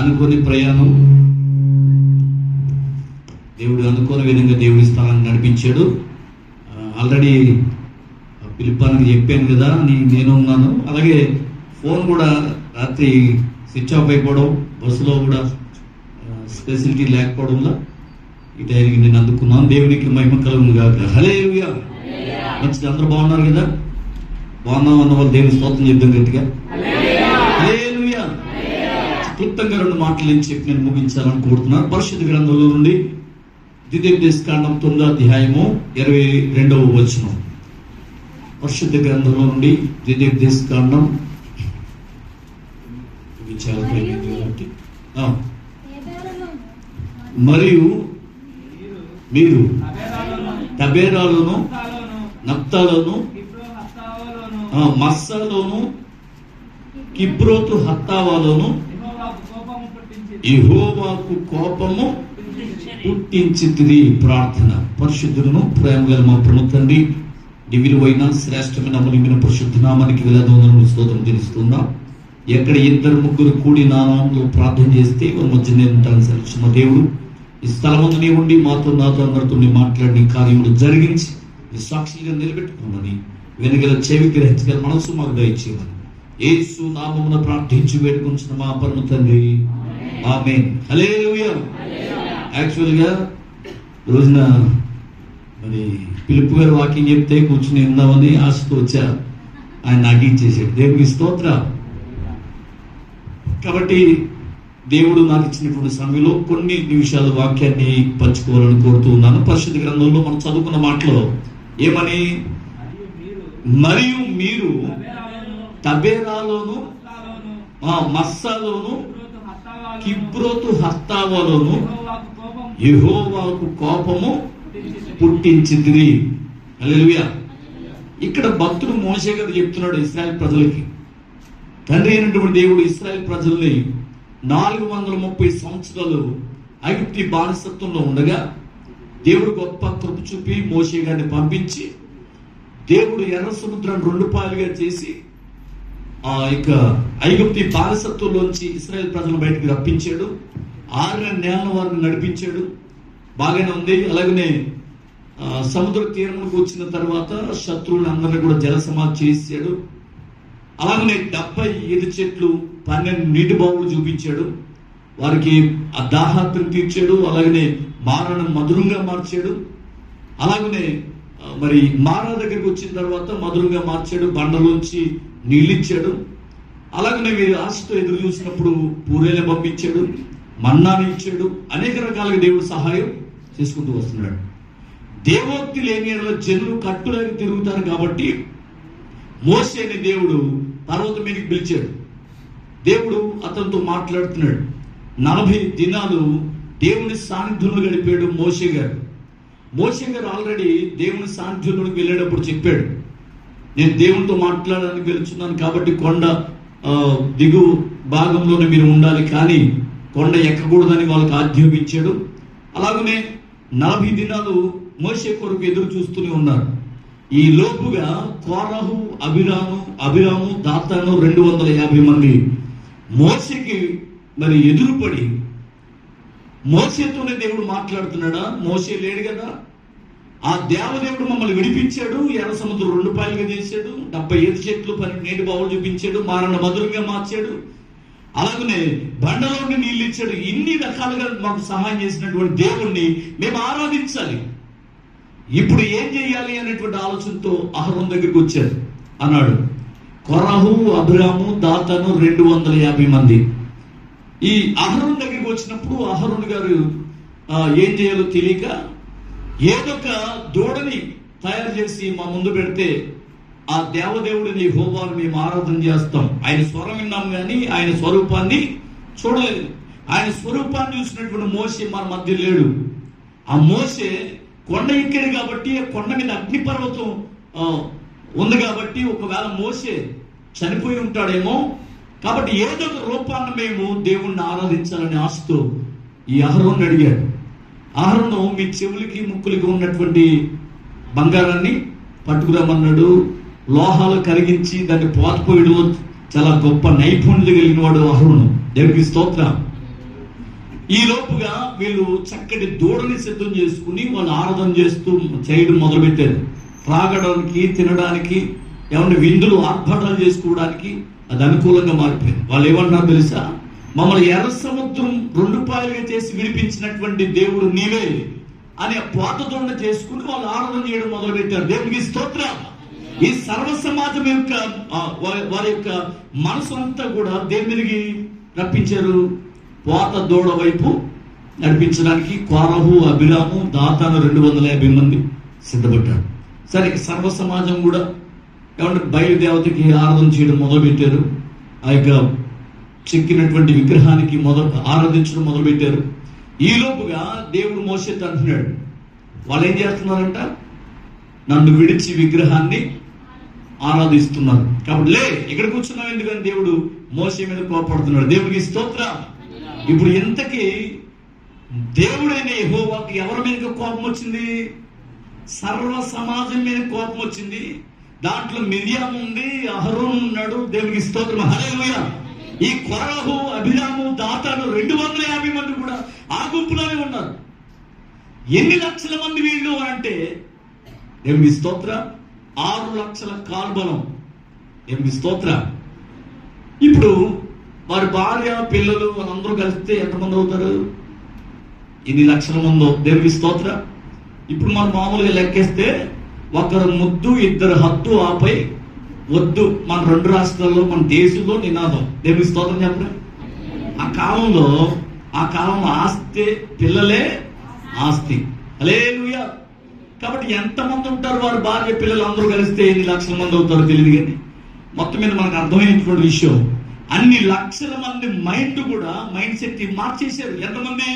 అనుకోని ప్రయాణం దేవుడు అనుకోని విధంగా దేవుడి స్థానాన్ని నడిపించాడు. ఆల్రెడీ పిలిపానికి చెప్పాను కదా, నేను ఉన్నాను. అలాగే ఫోన్ కూడా రాత్రి స్విచ్ ఆఫ్ అయిపోవడం, బస్సులో కూడా ఫెసిలిటీ లేకపోవడంలో ఈ టైంకి నేను అందుకున్నాను. దేవునికి మహిమ కలుగును గాక. హల్లెలూయా. మంచిది, అందరూ బాగున్నారు కదా? బాగున్నాం అన్న వాళ్ళు దేవుని స్తోత్రం చెప్తాం గట్టిగా. హల్లెలూయా. క్లుప్తంగా 2 మాటలు నేను చెప్పి నేను ముగించాలని కోరుతున్నాను. పరిశుద్ధ గ్రంథంలో నుండి ద్వితీయోపదేశకాండం 9వ అధ్యాయము 22వ వచనం. పరిశుద్ధ గ్రంథంలో నుండి ద్వితీయోపదేశకాండం మరియు మీరు తబేరాలోను నప్తాలోను మస్సాలోను కిబ్రోతు హత్తావాలోను యెహోవాకు కోపము పుట్టించితిరి. ప్రార్థన. పరిశుద్ధులను ప్రేమ గల మా ప్రభు తండ్రి, విలువైన శ్రేష్టమైన అమూల్యమైన పరిశుద్ధ నామానికి వేలాది స్తోత్రం తెలుస్తున్నాం. ఎక్కడ 2-3 కూడి నా నామంలో ప్రార్థన చేస్తే వారి మధ్య నేను ఉంటాను. సరిచిన దేవుడు, ఈ స్థలమందునే ఉండి మాతో నాతో అందరితో మాట్లాడి కార్యములు జరిగించి ఈ సాక్షిగా నిలబెట్టుకున్నది వెనుగల చెవి గ్రహించగల మనసు మాకు దయచేయమని యేసు నామమున ప్రార్థించి వేడుకొంచున్న మా పరమ తండ్రి, ఆమేన్. హల్లెలూయా. యాక్చువల్గా రోజున మరి పిలుపు గారు వాకింగ్ చెప్తే కూర్చుని ఉందామని ఆశతో వచ్చా. ఆయన నాకు ఇచ్చేసాడు. దేవునికి స్తోత్రం. కాబట్టి దేవుడు నాకు ఇచ్చినటువంటి సమయంలో కొన్ని నిమిషాలు వాక్యాన్ని పంచుకోవాలని కోరుతూ ఉన్నాను. పరిశుద్ధ గ్రంథంలో మనం చదువుకున్న మాటలో ఏమని, మరియు మీరు తబేరాలోను మస్సాలోను కిబ్రోతు హత్తావాలోను యెహోవాకు కోపము పుట్టించితిరి. హల్లెలూయా. ఇక్కడ భక్తుడు మోషే గారు చెప్తున్నాడు ఇశ్రాయేల్ ప్రజలకి. తండ్రి అయినటువంటి దేవుడు ఇశ్రాయేల్ ప్రజల్ని 430 సంవత్సరాలు ఐగుప్తు బానిసత్వంలో ఉండగా దేవుడు గొప్ప కృప చూపి మోషే గారిని పంపించి దేవుడు ఎర్ర సముద్రాన్ని 2 పాయలుగా చేసి ఆ యొక్క ఐగుప్తు బానిసత్వంలోంచి ఇశ్రాయేల్ ప్రజలను బయటకు రప్పించాడు. 6 నెలల వారిని నడిపించాడు. బాగానే ఉంది. అలాగనే సముద్ర తీరంలోకి వచ్చిన తర్వాత శత్రువులను అందరినీ కూడా జల సమాధి చేశాడు. అలాగనే 75 చెట్లు, 12 నీటి బావులు చూపించాడు. వారికి ఆ దాహార్తిని తీర్చాడు. అలాగనే మారాను మధురంగా మార్చాడు. అలాగనే మరి మారా దగ్గరికి వచ్చిన తర్వాత మధురంగా మార్చాడు. బండలోంచి నీళ్ళిచ్చాడు. అలాగనే వీరు ఆశతో ఎదురు చూసినప్పుడు పూరేలు పంపించాడు, మన్నాని ఇచ్చాడు. అనేక రకాలుగా దేవుడు సహాయం చేసుకుంటూ వస్తున్నాడు. దేవోక్తి లేని జనులు కట్టులేక తిరుగుతారు కాబట్టి మోషేని దేవుడు పర్వతం మీదకి పిలిచాడు. దేవుడు అతనితో మాట్లాడుతున్నాడు. 40 దినాలు దేవుని సాన్నిధ్యంలో గడిపాడు మోషే గారు. మోషే గారు ఆల్రెడీ దేవుని సాన్నిధ్యంలోకి వెళ్ళేటప్పుడు చెప్పాడు, నేను దేవునితో మాట్లాడడానికి వెళ్తున్నాను కాబట్టి కొండ దిగు భాగంలోనే మీరు ఉండాలి, కానీ కొండ ఎక్కకూడదని వాళ్ళకి ఆజ్ఞాపించాడు. అలాగనే 40 దినాలు మోషే కొరకు ఎదురు చూస్తూనే ఉన్నారు. ఈ లోపుగా కోరహు, అభిరాము, దాతాను 250 మంది మోషేకి మరి ఎదురుపడి మోషేతోనే దేవుడు మాట్లాడుతున్నాడా? మోషే లేడు కదా. ఆ దేవదేవుడు మమ్మల్ని విడిపించాడు, ఎర్ర సముద్రం 2 పాయలుగా చేశాడు, 75 చెట్లు, 12 నీటి బావులు చూపించాడు, మారన్న మధురంగా మార్చాడు, అలాగనే బండలోని నీళ్ళు ఇచ్చాడు. ఇన్ని రకాలుగా మాకు సహాయం చేసినటువంటి దేవుణ్ణి మేము ఆరాధించాలి. ఇప్పుడు ఏం చేయాలి అనేటువంటి ఆలోచనతో అహరోను దగ్గరికి వచ్చారు అన్నాడు. కొరహు, అభిరాము, దాతాను 250 మంది. ఈ అహరోను దగ్గరికి వచ్చినప్పుడు అహరోను గారు ఏం చేయాలో తెలియక ఏదొక దూడని తయారు చేసి మా ముందు పెడితే ఆ దేవదేవుడిని యెహోవాను మేము ఆరాధన చేస్తాం. ఆయన స్వరం విన్నాం కానీ ఆయన స్వరూపాన్ని చూడలేదు. ఆయన స్వరూపాన్ని చూసినటువంటి మోషే మన మధ్య లేడు. ఆ మోషే కొండ ఎక్కాడు కాబట్టి కొండ మీద అగ్నిపర్వతం ఉంది కాబట్టి ఒకవేళ మోషే చనిపోయి ఉంటాడేమో, కాబట్టి ఏదో ఒక రూపాన్ని మేము దేవుణ్ణి ఆరాధించాలని ఆశతో ఈ అహరోను అడిగాడు. అహరోను మీ చెవులకి ముక్కులకి ఉన్నటువంటి బంగారాన్ని పట్టుకురామన్నాడు. లోహాలు కరిగించి దాన్ని పోతపోయడం చాలా గొప్ప నైపుణ్యత కలిగిన వాడు అహరోను. దేవునికి స్తోత్రం. ఈ లోపుగా వీళ్ళు చక్కటి దూడని సిద్ధం చేసుకుని వాళ్ళు ఆరాధన చేస్తూ చేయడం మొదలుపెట్టారు. త్రాగడానికి, తినడానికి, ఏమన్నా విందులు ఆర్భాటాలు చేసుకోవడానికి అది అనుకూలంగా మారిపోయింది. వాళ్ళు ఏమన్నారు తెలుసా? మమ్మల్ని ఎర్ర సముద్రం 2 పాయలుగా చేసి విడిపించినటువంటి దేవుడు నీవే అనే పోతదొండ చేసుకుని వాళ్ళు ఆరాధన చేయడం మొదలుపెట్టారు. దేవునికి స్తోత్రం. ఈ సర్వ సమాజం యొక్క వారి యొక్క మనసు అంతా కూడా దేని మీదకి రప్పించారు? పోత దూడ వైపు నడిపించడానికి కోరహు, అభిరాము, దాతాను 250 మంది సిద్ధపడ్డారు. సరే, సర్వ సమాజం కూడా ఏమంటే బయలుదేవతకి ఆరాధన చేయడం మొదలుపెట్టారు. ఆ యొక్క చెక్కినటువంటి విగ్రహానికి ఆరాధించడం మొదలుపెట్టారు. ఈ లోపుగా దేవుడు మోషేతో అంటున్నాడు, వాళ్ళు ఏం చేస్తున్నారంట? నన్ను విడిచి విగ్రహాన్ని ఆరాధిస్తున్నారు. కాబట్టి లే, ఇక్కడ కూర్చున్నావు ఎందుకని దేవుడు మోషే మీద కోపడుతున్నాడు. దేవుడికి స్తోత్రం. ఇప్పుడు ఇంతకీ దేవుడైన యెహోవాకి ఎవరి మీద కోపం వచ్చింది? సర్వ సమాజం మీద కోపం వచ్చింది. దాంట్లో మిర్యాము ఉంది, అహరోను ఉన్నాడు. దేవునికి స్తోత్రం. హల్లెలూయా. ఈ కోరహు, అభిరాము, దాతాను 250 మంది కూడా ఆ గుంపులోనే ఉన్నారు. ఎన్ని లక్షల మంది వీళ్ళు అంటే దేవునికి స్తోత్రం, 6 లక్షల కాల్బలం. దేవునికి స్తోత్రం. ఇప్పుడు వారి భార్య, పిల్లలు వాళ్ళందరూ కలిస్తే ఎంతమంది అవుతారు? ఎన్ని లక్షల మందో. దేవునికి స్తోత్రం. ఇప్పుడు మనం మామూలుగా లెక్కేస్తే ఒకరు ముద్దు, 2 హద్దు, ఆపై వద్దు. మన 2 రాష్ట్రాల్లో, మన దేశంలో నినాదం. దేవునికి స్తోత్రం చెప్పండి. ఆ కాలంలో ఆస్తి, పిల్లలే ఆస్తి. హల్లెలూయా. కాబట్టి ఎంతమంది ఉంటారు వారి భార్య, పిల్లలు అందరూ కలిస్తే ఎన్ని లక్షల మంది అవుతారో తెలియదు. కానీ మొత్తం మీద మనకు అర్థమైనటువంటి విషయం, అన్ని లక్షల మంది మైండ్ సెట్ మార్చేశారు. ఎంతమంది?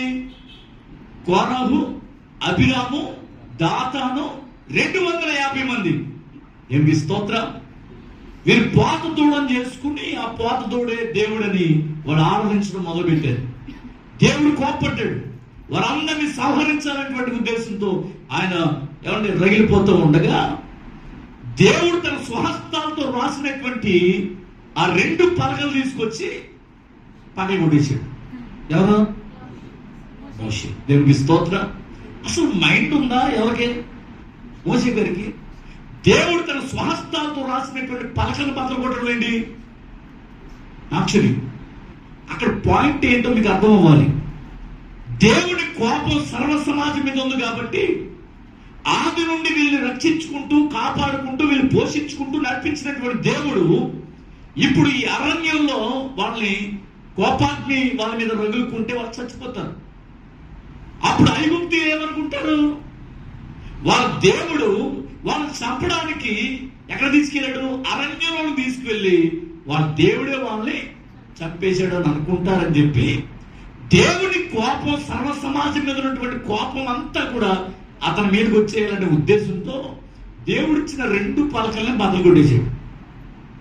కోరహు, అభిరాము, దాతాను 250 మంది. దేవునికి స్తోత్రం. వీరు పోత దూడని చేసుకుని ఆ పోత దూడే దేవుడని వాడు ఆరాధించడం మొదలుపెట్టారు. దేవుడు కోప్పడ్డాడు. వారందరినీ సంహరించాలనేటువంటి ఉద్దేశంతో ఆయన ఏమంటే రగిలిపోతూ ఉండగా దేవుడు తన స్వహస్తాలతో రాసినటువంటి ఆ 2 పలకలు తీసుకొచ్చి పని కొట్టేశాడు. ఎవరు? మోషే. దేవునికి స్తోత్రం. అసలు మైండ్ ఉందా ఎవరికి? మోషే గారికి. దేవుడు తన స్వహస్తాలతో రాసినటువంటి పలకలు బద్దలు కొట్టడం ఏంటి? యాక్చువల్లీ అక్కడ పాయింట్ ఏంటో మీకు అర్థం అవ్వాలి. దేవుడి కోపం సర్వ సమాజం మీద ఉంది కాబట్టి ఆది నుండి వీళ్ళని రక్షించుకుంటూ, కాపాడుకుంటూ, వీళ్ళు పోషించుకుంటూ నడిపించినటువంటి దేవుడు ఇప్పుడు ఈ అరణ్యంలో వాళ్ళని కోపాగ్ని వాళ్ళ మీద రగులుకుంటే వాళ్ళు చచ్చిపోతారు. అప్పుడు ఐగుప్తు ఏమనుకుంటారు? వాళ్ళ దేవుడు వాళ్ళని చంపడానికి ఎక్కడ తీసుకెళ్ళాడు? అరణ్యంలో తీసుకువెళ్ళి వాళ్ళ దేవుడే వాళ్ళని చంపేశాడు అని అనుకుంటారని చెప్పి దేవుడి కోపం, సర్వ సమాజం మీద ఉన్నటువంటి కోపం అంతా కూడా అతని మీదకి వచ్చేయాలనే ఉద్దేశంతో దేవుడిచ్చిన 2 పలకల్ని బద్దలు కొట్టేశాడు.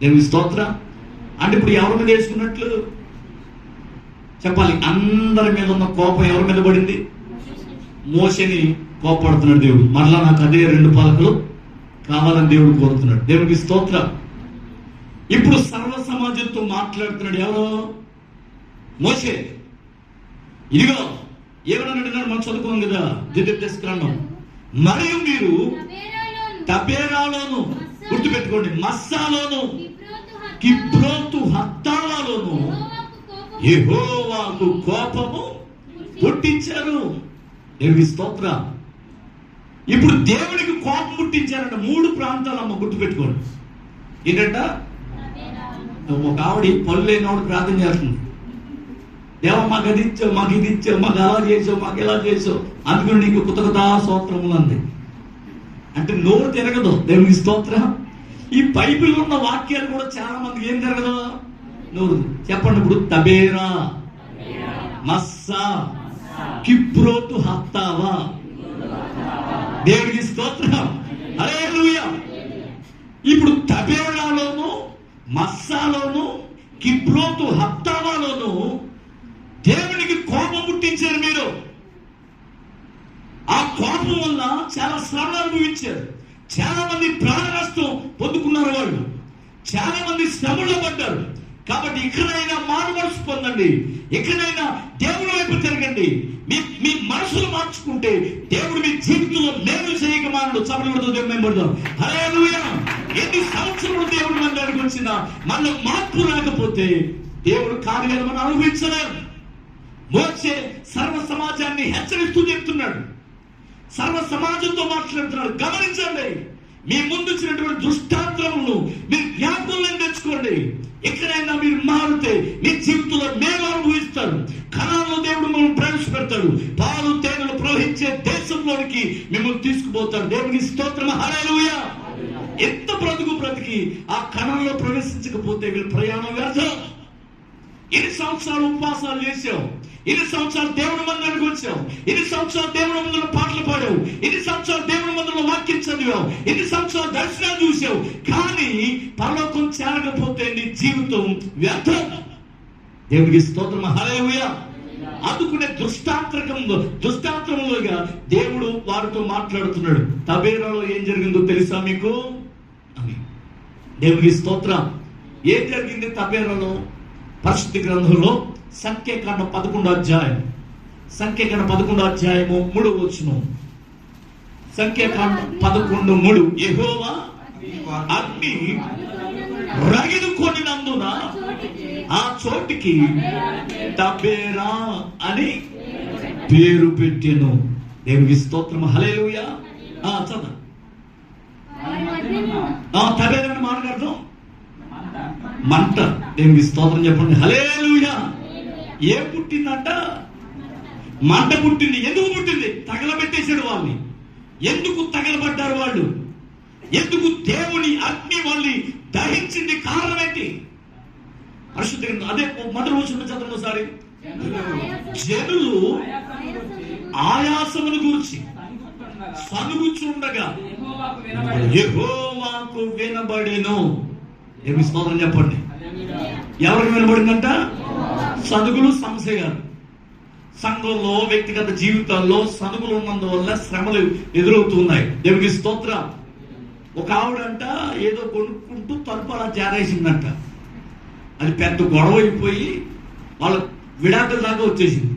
దేవుని స్తోత్రం. అంటే ఇప్పుడు ఎవరి మీద వేసుకున్నట్లు చెప్పాలి? అందరి మీద ఉన్న కోపం ఎవరి మీద పడింది? మోషేని కోపడుతున్నాడు దేవుడు. మరలా నాకు అదే 2 పలకలు కావాలని దేవుడు కోరుతున్నాడు. దేవునికి స్తోత్రం. ఇప్పుడు సర్వ సమాజంతో మాట్లాడుతున్నాడు. ఎవరో? మోషే. ఇదిగో ఏమన్నాడు? మనం చదువుకోం కదా ద్వితీయోపదేశకాండం. మరియు మీరు తబేరాలోను, గుర్తుపెట్టుకోండి, మస్సాలోను, కిబ్రోతు హత్తావాలోను యెహోవాకు కోపము పుట్టించారు. దేవుని స్తోత్రం. ఇప్పుడు దేవుడికి కోపం పుట్టించారంట 3 ప్రాంతాలమ్మ, గుర్తుపెట్టుకోండి. ఏంటంట? ఒక ఆవిడ పళ్ళు లేనివాడు ప్రార్థన చేస్తుంది. దేవ మాకు అది ఇచ్చావు, మాకు ఇది ఇచ్చావు, మాకు అలా చేసావు, మాకు ఎలా చేసావు, అందుకని నీకు కృతజ్ఞతా స్తోత్రములు అంది. అంటే నోరు తిరగదు. దేవునికి స్తోత్రం. ఈ బైబిల్ ఉన్న వాక్యాలు కూడా చాలా మందికి ఏం తిరగదు? నోరు. చెప్పండి ఇప్పుడు. తబేరా, మస్సా, కిబ్రోతు హత్తావా. దేవునికి స్తోత్రం. హల్లెలూయా. ఇప్పుడు తబేరాలోను, మస్సాలోను, కిబ్రోతు హత్తావాలోను దేవునికి కోపం పుట్టించారు మీరు. ఆ కోపం వల్ల చాలా శ్రమలు అనుభవించారు. చాలా మంది ప్రాణ నష్టం పొందుకున్నారు. వాళ్ళు చాలా మంది శ్రమలో పడ్డారు. కాబట్టి ఇకనైనా మారు మనసు పొందండి, ఇకనైనా దేవుని వైపు తిరగండి. మీ మనసులు మార్చుకుంటే దేవుడు మీ జీవితంలో మేలు చేయక మానడు. చప్పట్లు. హల్లెలూయా. ఎన్ని సంవత్సరాలు దేవుడు మన దగ్గరికి వచ్చినా మనలో మార్పు రాకపోతే దేవుడు కార్యాలు మనం అనుభవించలేము. మోషే సర్వ సమాజాన్ని హెచ్చరిస్తూ చెప్తున్నాడు, సర్వ సమాజంతో మాట్లాడుతున్నాడు. గమనించండి, మీ ముందు వచ్చినటువంటి దృష్టాంతములను మీరు జ్ఞాపకంలో తెచ్చుకోండి. ఎక్కడైనా మీరు మారితే మీ జీవితంలో మేలు అనుభవిస్తారు. కణాల్లో దేవుడు మిమ్మల్ని ప్రవేశపెడతాడు. పాలు తేనెలు ప్రవహించే దేశంలోనికి మిమ్మల్ని తీసుకుపోతాడు. దేవునికి స్తోత్రం. హల్లెలూయా. ఎంత బ్రతికి ఆ కణంలో ప్రవేశించకపోతే వీళ్ళ ప్రయాణం వ్యర్థం. ఎన్ని సంవత్సరాలు ఉపవాసాలు చేసావు, ఎన్ని సంవత్సరాలు దేవుని మందిరానికి వచ్చావు, ఎన్ని సంవత్సరాలు దేవుని మందిరంలో పాటలు పాడావు, ఎన్ని సంవత్సరాలు దేవుని మందిరంలో వాక్యం చదివావు, ఎన్ని సంవత్సరాలు దర్శనాలు చూసావు, కానీ పరలోకం చేరకపోతే నీ జీవితం వ్యర్థం. దేవునికి స్తోత్రం. హల్లెలూయా. అందుకునే దృష్టాంతరంలోగా దేవుడు వారితో మాట్లాడుతున్నాడు. తబేరాలో ఏం జరిగిందో తెలుసా మీకు అని. దేవునికి స్తోత్రం. ఏం జరిగింది తబేరాలో? పరిశుద్ధ గ్రంథంలో సంఖ్యాకాండ 11వ అధ్యాయం, సంఖ్యాకాండ 11వ అధ్యాయము 3వ వచనం. సంఖ్యాకాండ 11:3. యెహోవా అగ్ని రగిలుకొనినందున ఆ చోటికి తబేరా అని పేరు పెట్టెను. దేవునికి స్తోత్రం. హల్లెలూయా. చదువు. తబేరా అని మాట్లాడతాం మంట. దేవునికి స్తోత్రం చెప్పండి. హల్లెలూయా. ఏం పుట్టిందంట? మంట పుట్టింది. ఎందుకు పుట్టింది? తగలబెట్టేశాడు వాళ్ళని. ఎందుకు తగలబడ్డారు వాళ్ళు? ఎందుకు దేవుని అగ్ని వాళ్ళని దహించింది? కారణం ఏంటి? పరిశుద్ధ అదే మొదటి వచనం చదవండి ఒకసారి. జనులు ఆయాసమును గూర్చి సనుగుచుండగా యెహోవాకు వినబడెను. ఏమి స్తోత్రం చెప్పండి. ఎవరికి వినబడిందంట? సనుగులు, సంశయాలు. సంఘంలో, వ్యక్తిగత జీవితాల్లో సనుగులు ఉన్నందువల్ల శ్రమలు ఎదురవుతున్నాయి. దేవునికి స్తోత్రం. ఒక ఆవిడంట ఏదో కొనుక్కుంటూ తలుపు అలా జారేసిందంట. అది పెద్ద గొడవ అయిపోయి వాళ్ళ విడాకుల దాకా వచ్చేసింది.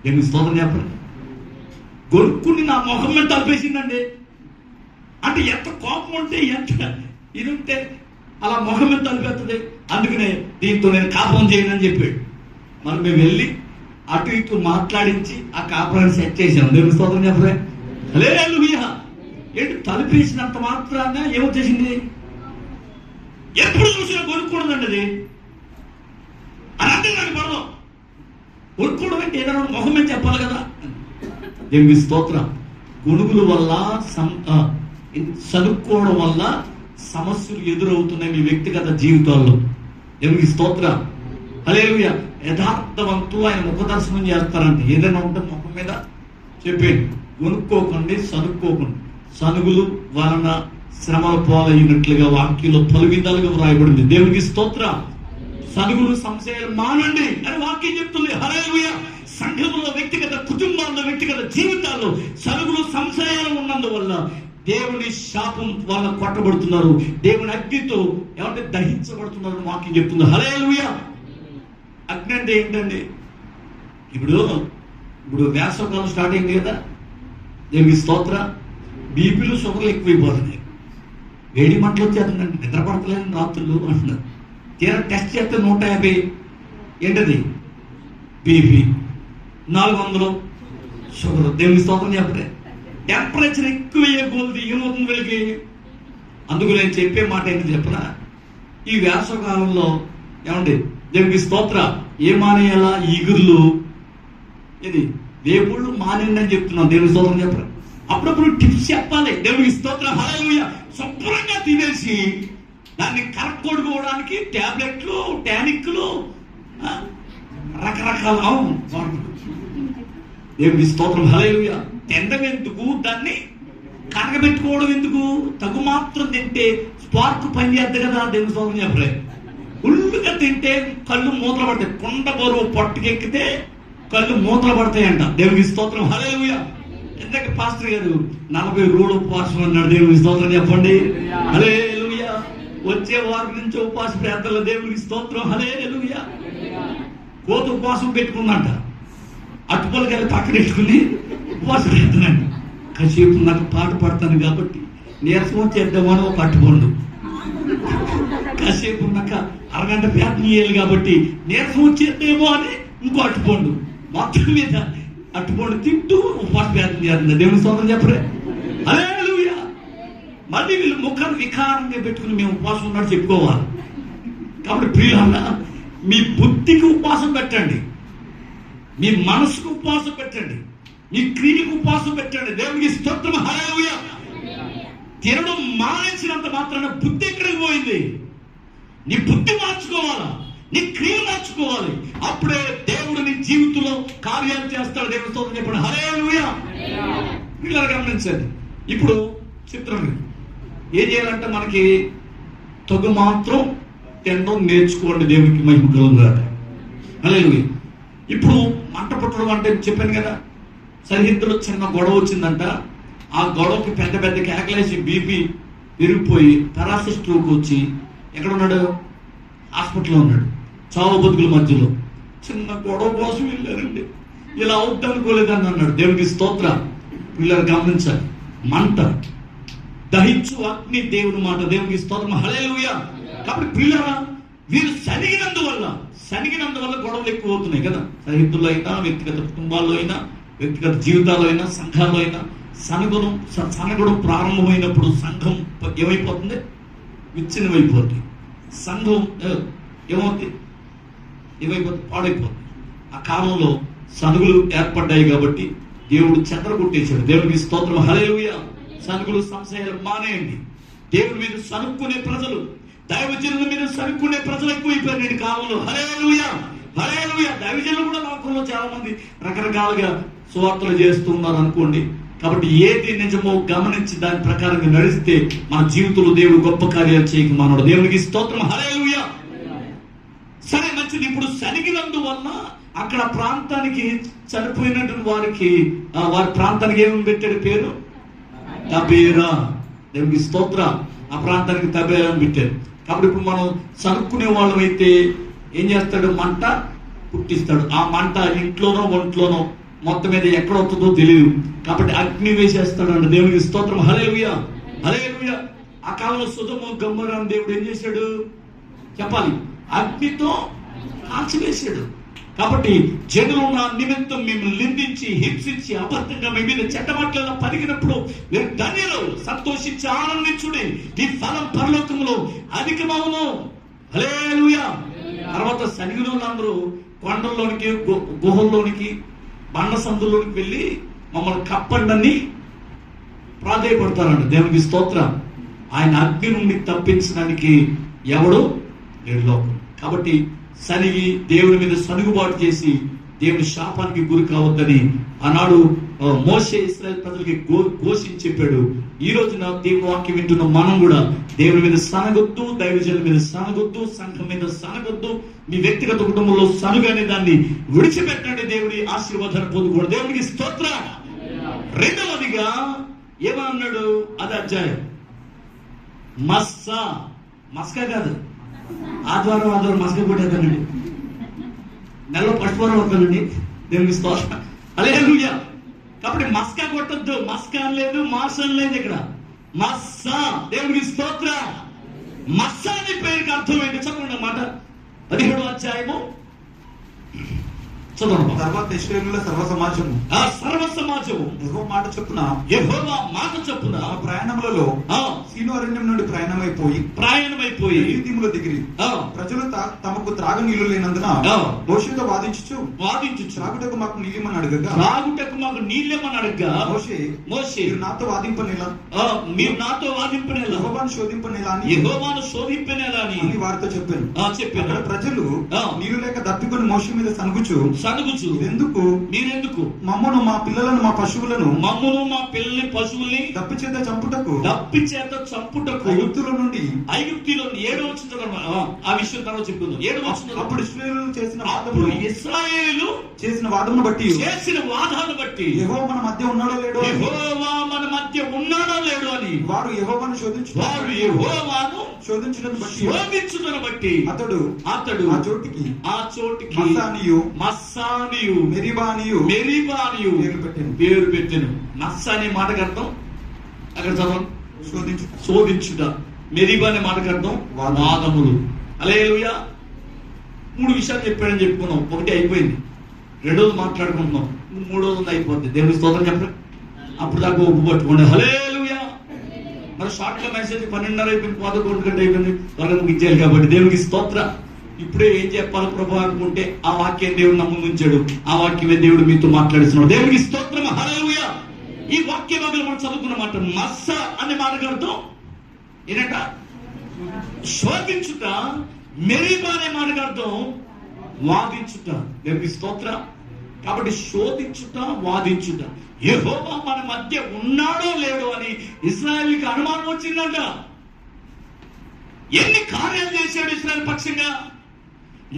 దేవునికి స్తోత్రం చెప్పండి. కొనుక్కుని నా ముఖం మీద తలిపేసిందండి. అంటే ఎంత కోపం ఉంటే, ఎంత ఇది ఉంటే అలా ముఖం మీద తలిపేస్తుంది. అందుకనే దీంతో నేను కాపురం చేయనని చెప్పాడు. మరి మేము వెళ్ళి అటు ఇటు మాట్లాడించి ఆ కాపురాన్ని సెట్ చేసాం. దేవుని స్తోత్రం చెప్పలే. హల్లెలూయా. ఏంటి తలిపేసినంత మాత్రాన ఏమొచ్చేసింది? ఎప్పుడు చూసినా కొనుక్కోవడండి అది. అనంటే నాకు పడదు. కొనుక్కోవడం అంటే ఏదైనా ముఖం మీద చెప్పాలి కదా. దేవుని స్తోత్రం. గొడుగుల వల్ల చదువుకోవడం వల్ల సమస్యలు ఎదురవుతున్నాయి మీ వ్యక్తిగత జీవితాల్లో. దేవునికి స్తోత్రం. హల్లెలూయా. యథార్థవంతులు ఆయన ముఖ దర్శనం చేస్తారంటే ఏదైనా ఉంటే ముఖం మీద చెప్పేది. కొనుక్కోకండి, సనుక్కోకండి. సనుగులు వలన శ్రమల పాలైనట్లుగా వాక్యంలో పలు విధాలుగా వ్రాయబడింది. దేవునికి స్తోత్రం. సనుగులు, సంశయాలు మానండి అని వాక్యం చెప్తుంది. హల్లెలూయా. సంఘంలో, వ్యక్తిగత కుటుంబాల్లో, వ్యక్తిగత జీవితాల్లో సనుగులు, సంశయాలు ఉన్నందువల్ల దేవుని శాపం వాళ్ళ కొట్టబడుతున్నారు. దేవుని అగ్నితో ఏమంటే దహించబడుతున్నారు వాక్యం చెప్తుంది. హల్లెలూయా. అగ్ని అంటే ఏంటండి? ఇప్పుడు వేసవకాలం స్టార్ట్ అయింది కదా. దేవునికి స్తోత్రం. బీపీలు, షుగర్లు ఎక్కువైపోతున్నాయి. వేడి మంటలు వచ్చేస్తుందండి. నిద్రపడతలేని రాత్రులు అంటున్నారు. తీరా టెస్ట్ చేస్తే 150 ఏంటది బీపీ, 400 షుగర్. దేవునికి స్తోత్రం చెప్పలే. టెంపరేచర్ ఎక్కువయ్యే కొద్ది ఏమవుతుంది వీళ్ళకి? అందుకు నేను చెప్పే మాట ఏంటి చెప్పనా? ఈ వేసవకాలంలో ఏమండి దేవునికి స్తోత్ర ఏ మానేయాలా? ఈగుర్లు, ఇది వేపుళ్ళు మానేయండి అని చెప్తున్నాను. దేవుని స్తోత్రం చెప్పరా. అప్పుడప్పుడు టిప్స్ చెప్పాలి. దేవునికి స్తోత్రం. హల్లెలూయా. శుభ్రంగా తినేసి దాన్ని కరక్కొడుకోవడానికి టాబ్లెట్లు, టానిక్లు, రకరకాల దేవునికి స్తోత్రం. హల్లెలూయా. తినడం ఎందుకు? దాన్ని కరగబెట్టుకోవడం ఎందుకు? తగు మాత్రం తింటే స్పార్క్ పని చేద్ది కదా. దేవుని స్తోత్రం చెప్పలే. ఫుల్గా తింటే కళ్ళు మూతలు పడతాయి. కొండ బరువు పట్టుకెక్కితే కళ్ళు మూతలు పడతాయంట. దేవునికి స్తోత్రం. హల్లెలూయా. ఇందాక పాస్టర్ గారు 40 రోజులు ఉపవాసం అన్నాడు. దేవునికి స్తోత్రం చెప్పండి. హల్లెలూయా. వచ్చే వారం నుంచి ఉపవాస ప్రార్థనలు. దేవునికి స్తోత్రం, హల్లెలూయా. కోత ఉపవాసం పెట్టుకుందంట, అట్టుపొలకాయలు పక్కన పెట్టుకుని ఉపవాస ప్రార్థన. కాసేపు నాకు పాట పాడతాను కాబట్టి నీరసం వచ్చేద్దామని ఒక అట్టుపండు, కాసేపు ఉన్నాక అరగంట ప్రార్థన చేయాలి కాబట్టి నీరసం వచ్చేద్దేమో అని ఇంకో అట్టుపండు. మొత్తం మీద అట్టుపండు తింటూ ఉపవాస ప్రార్థన చేస్తుంది. దేవుని స్తోత్రం చెప్పరే, హల్లెలూయా. మళ్ళీ వీళ్ళు ముఖాన్ని వికారంగా పెట్టుకుని మేము ఉపవాసం ఉన్నట్టు చెప్పుకోవాలి. కాబట్టి ప్రియులారా, మీ బుద్ధికి ఉపవాసం పెట్టండి, మీ మనసుకు ఉపవాసం పెట్టండి, మీ క్రియకు ఉపవాసం పెట్టండి. దేవునికి స్తోత్రం, హల్లెలూయా. తినడం మానేసినంత మాత్రాన బుద్ధి ఎక్కడికి పోయింది? నీ బుద్ధి మార్చుకోవాలా, నీ క్రియ మార్చుకోవాలి. అప్పుడే దేవుడు నీ జీవితంలో కార్యాలు చేస్తాడు. దేవుని స్తోత్రం చెప్పండి, హల్లెలూయా. పిల్లలు గమనించండి. ఇప్పుడు చిత్రం ఏం చేయాలంటే మనకి తగు మాత్రం తినడం నేర్చుకోండి. దేవునికి మహిమ కలుగుగాక, హల్లెలూయా. ఇప్పుడు మంట పుట్టడం అంటే చెప్పాను కదా, సరిహద్దులో చిన్న గొడవ వచ్చిందంట. ఆ గొడవకి పెద్ద పెద్ద కేకలేసి బీపీ పెరిగిపోయి పెరాసి స్ట్రోక్ వచ్చి ఎక్కడ ఉన్నాడు? హాస్పిటల్లో ఉన్నాడు, చావు బతుకుల మధ్యలో. చిన్న గొడవ కోసం వెళ్ళారండి, ఇలా అవుద్దాం అనుకోలేదని అన్నాడు. దేవునికి స్తోత్ర. వీళ్ళని గమనించాలి. మంట, దహించు అగ్ని దేవుని మాట. దేవునికి స్తోత్రం, హల్లెలూయా. కాబట్టి పిల్లరా, వీరు సనిగినందువల్ల గొడవలు ఎక్కువ అవుతున్నాయి కదా. సరిహద్దుల్లో అయినా, వ్యక్తిగత కుటుంబాల్లో అయినా, వ్యక్తిగత జీవితాల్లో అయినా, సంఘాల్లో అయినా సనగడం ప్రారంభమైనప్పుడు సంఘం ఏమైపోతుంది? విచ్ఛిన్నమైపోతుంది. సంఘం ఏమవుతుంది? ఏమైపోతుంది? పాడైపోతుంది. ఆ కాలంలో సనుగులు ఏర్పడ్డాయి కాబట్టి దేవుడు చెదరగొట్టేశాడు. దేవునికి స్తోత్రం, హల్లెలూయా. సనుగులు సంశయాలు మానేయండి. దేవుడి మీద సనుక్కునే ప్రజలు, దైవజనుల మీద సనుక్కునే ప్రజలు ఎక్కువైపోయారు నేటి కాలంలో. హల్లెలూయా, హల్లెలూయా. దైవజనులు కూడా లోకంలో చాలా మంది రకరకాలుగా సువార్తలు చేస్తున్నారు అనుకోండి. కాబట్టి ఏది నిజమో గమనించి దాని ప్రకారంగా నడిస్తే మన జీవితంలో దేవుడు గొప్ప కార్యాలు చేయక మానడు. దేవునికి స్తోత్రం, హల్లెలూయా. సరే, మంచిది. ఇప్పుడు సనిగినందువల్ల అక్కడ ప్రాంతానికి చనిపోయినటువంటి వారి ప్రాంతానికి ఏమని పెట్టాడు పేరు? తబేరా. దేవునికి స్తోత్ర. ఆ ప్రాంతానికి తబేరా అని పెట్టారు. కాబట్టి ఇప్పుడు మనం సనుక్కునే వాళ్ళం అయితే ఏం చేస్తాడు? మంట పుట్టిస్తాడు. ఆ మంట ఇంట్లోనో ఒంట్లోనో మొత్తం మీద ఎక్కడ వస్తుందో తెలియదు. కాబట్టి అగ్ని వేసేస్తాడు. దేవునికి స్తోత్రం, హల్లెలూయా, హల్లెలూయా. ఆ కాలంలో సొదొమ గొమొర్రా దేవుడు ఏం చేశాడు చెప్పాలి? అగ్నితో కాల్చివేశాడు. కాబట్టి జనులు నా నిమిత్తం మిమ్మల్ని నిందించి, హింసించి, అబద్ధంగా మీ మీద చెడ్డమాటలలో పలికినప్పుడు మీరు ధన్యులు, సంతోషించి ఆనందించుడి, ఈ ఫలం పరలోకములో అధికమవును. హల్లెలూయా. తర్వాత సనిగినోళ్ళందరూ కొండల్లోనికి, గుహల్లోనికి, బండ సందుల్లోనికి వెళ్ళి మమ్మల్ని కప్పండి ప్రాధేయపడతారండి. దేవునికి స్తోత్రం. ఆయన అగ్ని నుండి తప్పించడానికి ఎవడు లేడు లోకం. కాబట్టి సనిగి దేవుని మీద సనుగుబాటు చేసి దేవుని శాపానికి గురి కావద్దని ఆనాడు మోషే ఇశ్రాయేలు ప్రజలకి ఘోషించి చెప్పాడు. ఈ రోజున దేవుని వాక్యం వింటున్న మనం కూడా దేవుని మీద సనగొద్దు, దైవజనుల మీద సనగొద్దు, సంఘం మీద సనగొద్దు. మీ వ్యక్తిగత కుటుంబంలో సనుగనే దాన్ని విడిచిపెట్టండి. దేవుడి ఆశీర్వాదాన్ని పొందుకోండి. దేవునికి స్తోత్రం. రెండవదిగా ఏమన్నాడు? అది అధ్యాయం మస్కా కాదు, ఆదివారం మస్కా కొట్టేద్దానండి, నెలలో పట్టువారం అవుతానండి. దేవునికి స్తోత్రం, హల్లెలూయా. కాబట్టి మస్కా కొట్టద్దు. మస్కా లేదు, మాసం లేదు. ఇక్కడ మస్సా. దేవునికి స్తోత్రం. మస్సా అనే పేరుకి అర్థం ఏంటి చెప్పండి అన్నమాట. 17వ అధ్యాయము చదవండి. తర్వాత ఇశ్రాయేలుల సర్వ సమాజము యెహోవా మాట చొప్పున ప్రయాణములలో సీను అరణ్యం నుండి ప్రయాణమైపోయి ఎలీములో దిగిరి. ప్రజలు తమకు త్రాగు నీళ్లు లేనందున మోషేతో వాదించుచు త్రాగుటకు మాకు నీళ్ళేమని అడగగా మోషే మీరు నాతో వాదింపనేలా యెహోవాను శోధింపనేలా అని వారితో చెప్పాను. అక్కడ ప్రజలు నీళ్లు లేక దప్పికొని మోషే మీద సనుగుచు ఎందుకు మమ్మను మా పిల్లలను మా పశువులను పశువుల్ని దప్పి చేత చంపుటకు ఐగుప్తులో నుండి 7వ వచనం ఆ విషయం తర్వాత చెప్పుకుందాం. 7వ వచనం అప్పుడు ఇశ్రాయేలు చేసిన వాదమును బట్టి యెహోవా మన మధ్య ఉన్నాడో లేడో మధ్య ఉన్నాడో లేడు అని వారు యెహోవాను శోధించుటను బట్టి అతడు ఆ చోటికి మస్సానియు మెరీబానియు పేరు పెట్టెను. మస్సా అనే మాటకు అర్థం అక్కడ చదవండి, శోధించుట. మెరీబా అనే మాటకు అర్థం వాదములు. హల్లెలూయా. 3 విషయాలు చెప్పాడని చెప్పుకున్నాం. ఒకటి అయిపోయింది, రెండోది మాట్లాడుకుంటున్నాం, మూడోది అయిపోద్ది. దేవుని స్తోత్రం చెప్పండి. అప్పుడు దాకా ఒప్పు పట్టుకోండి. హల్లెలూయా. మరి షార్ట్ గా మెసేజ్ 12:30 అయిపోయింది, 11 గంట అయిపోయింది, త్వరగా ముగించాలి కాబట్టి దేవునికి స్తోత్ర. ఇప్పుడే ఏం చెప్పాలి ప్రభు అనుకుంటే ఆ వాక్యం దేవుడు నా ముందు ఉంచాడు, ఆ వాక్యమే దేవుడు మీతో మాట్లాడుతున్నాడు. దేవునికి స్తోత్రం. హల్లెలూయా. ఈ వాక్య భాగంలో మనం చదువుకున్న మాట మస్స అనే మాటకు అర్థం ఏంటంట? శోధించుట. మెరీబా అనే మాటకు అర్థం వాదించుట. దేవునికి స్తోత్ర. కాబట్టి శోధించుట, వాదించుట. యెహోవా మన మధ్య ఉన్నాడో లేడో అని ఇశ్రాయేలుకి అనుమానం వచ్చిందంట. ఎన్ని కార్యాలు చేశాడు ఇశ్రాయేలు పక్షంగా?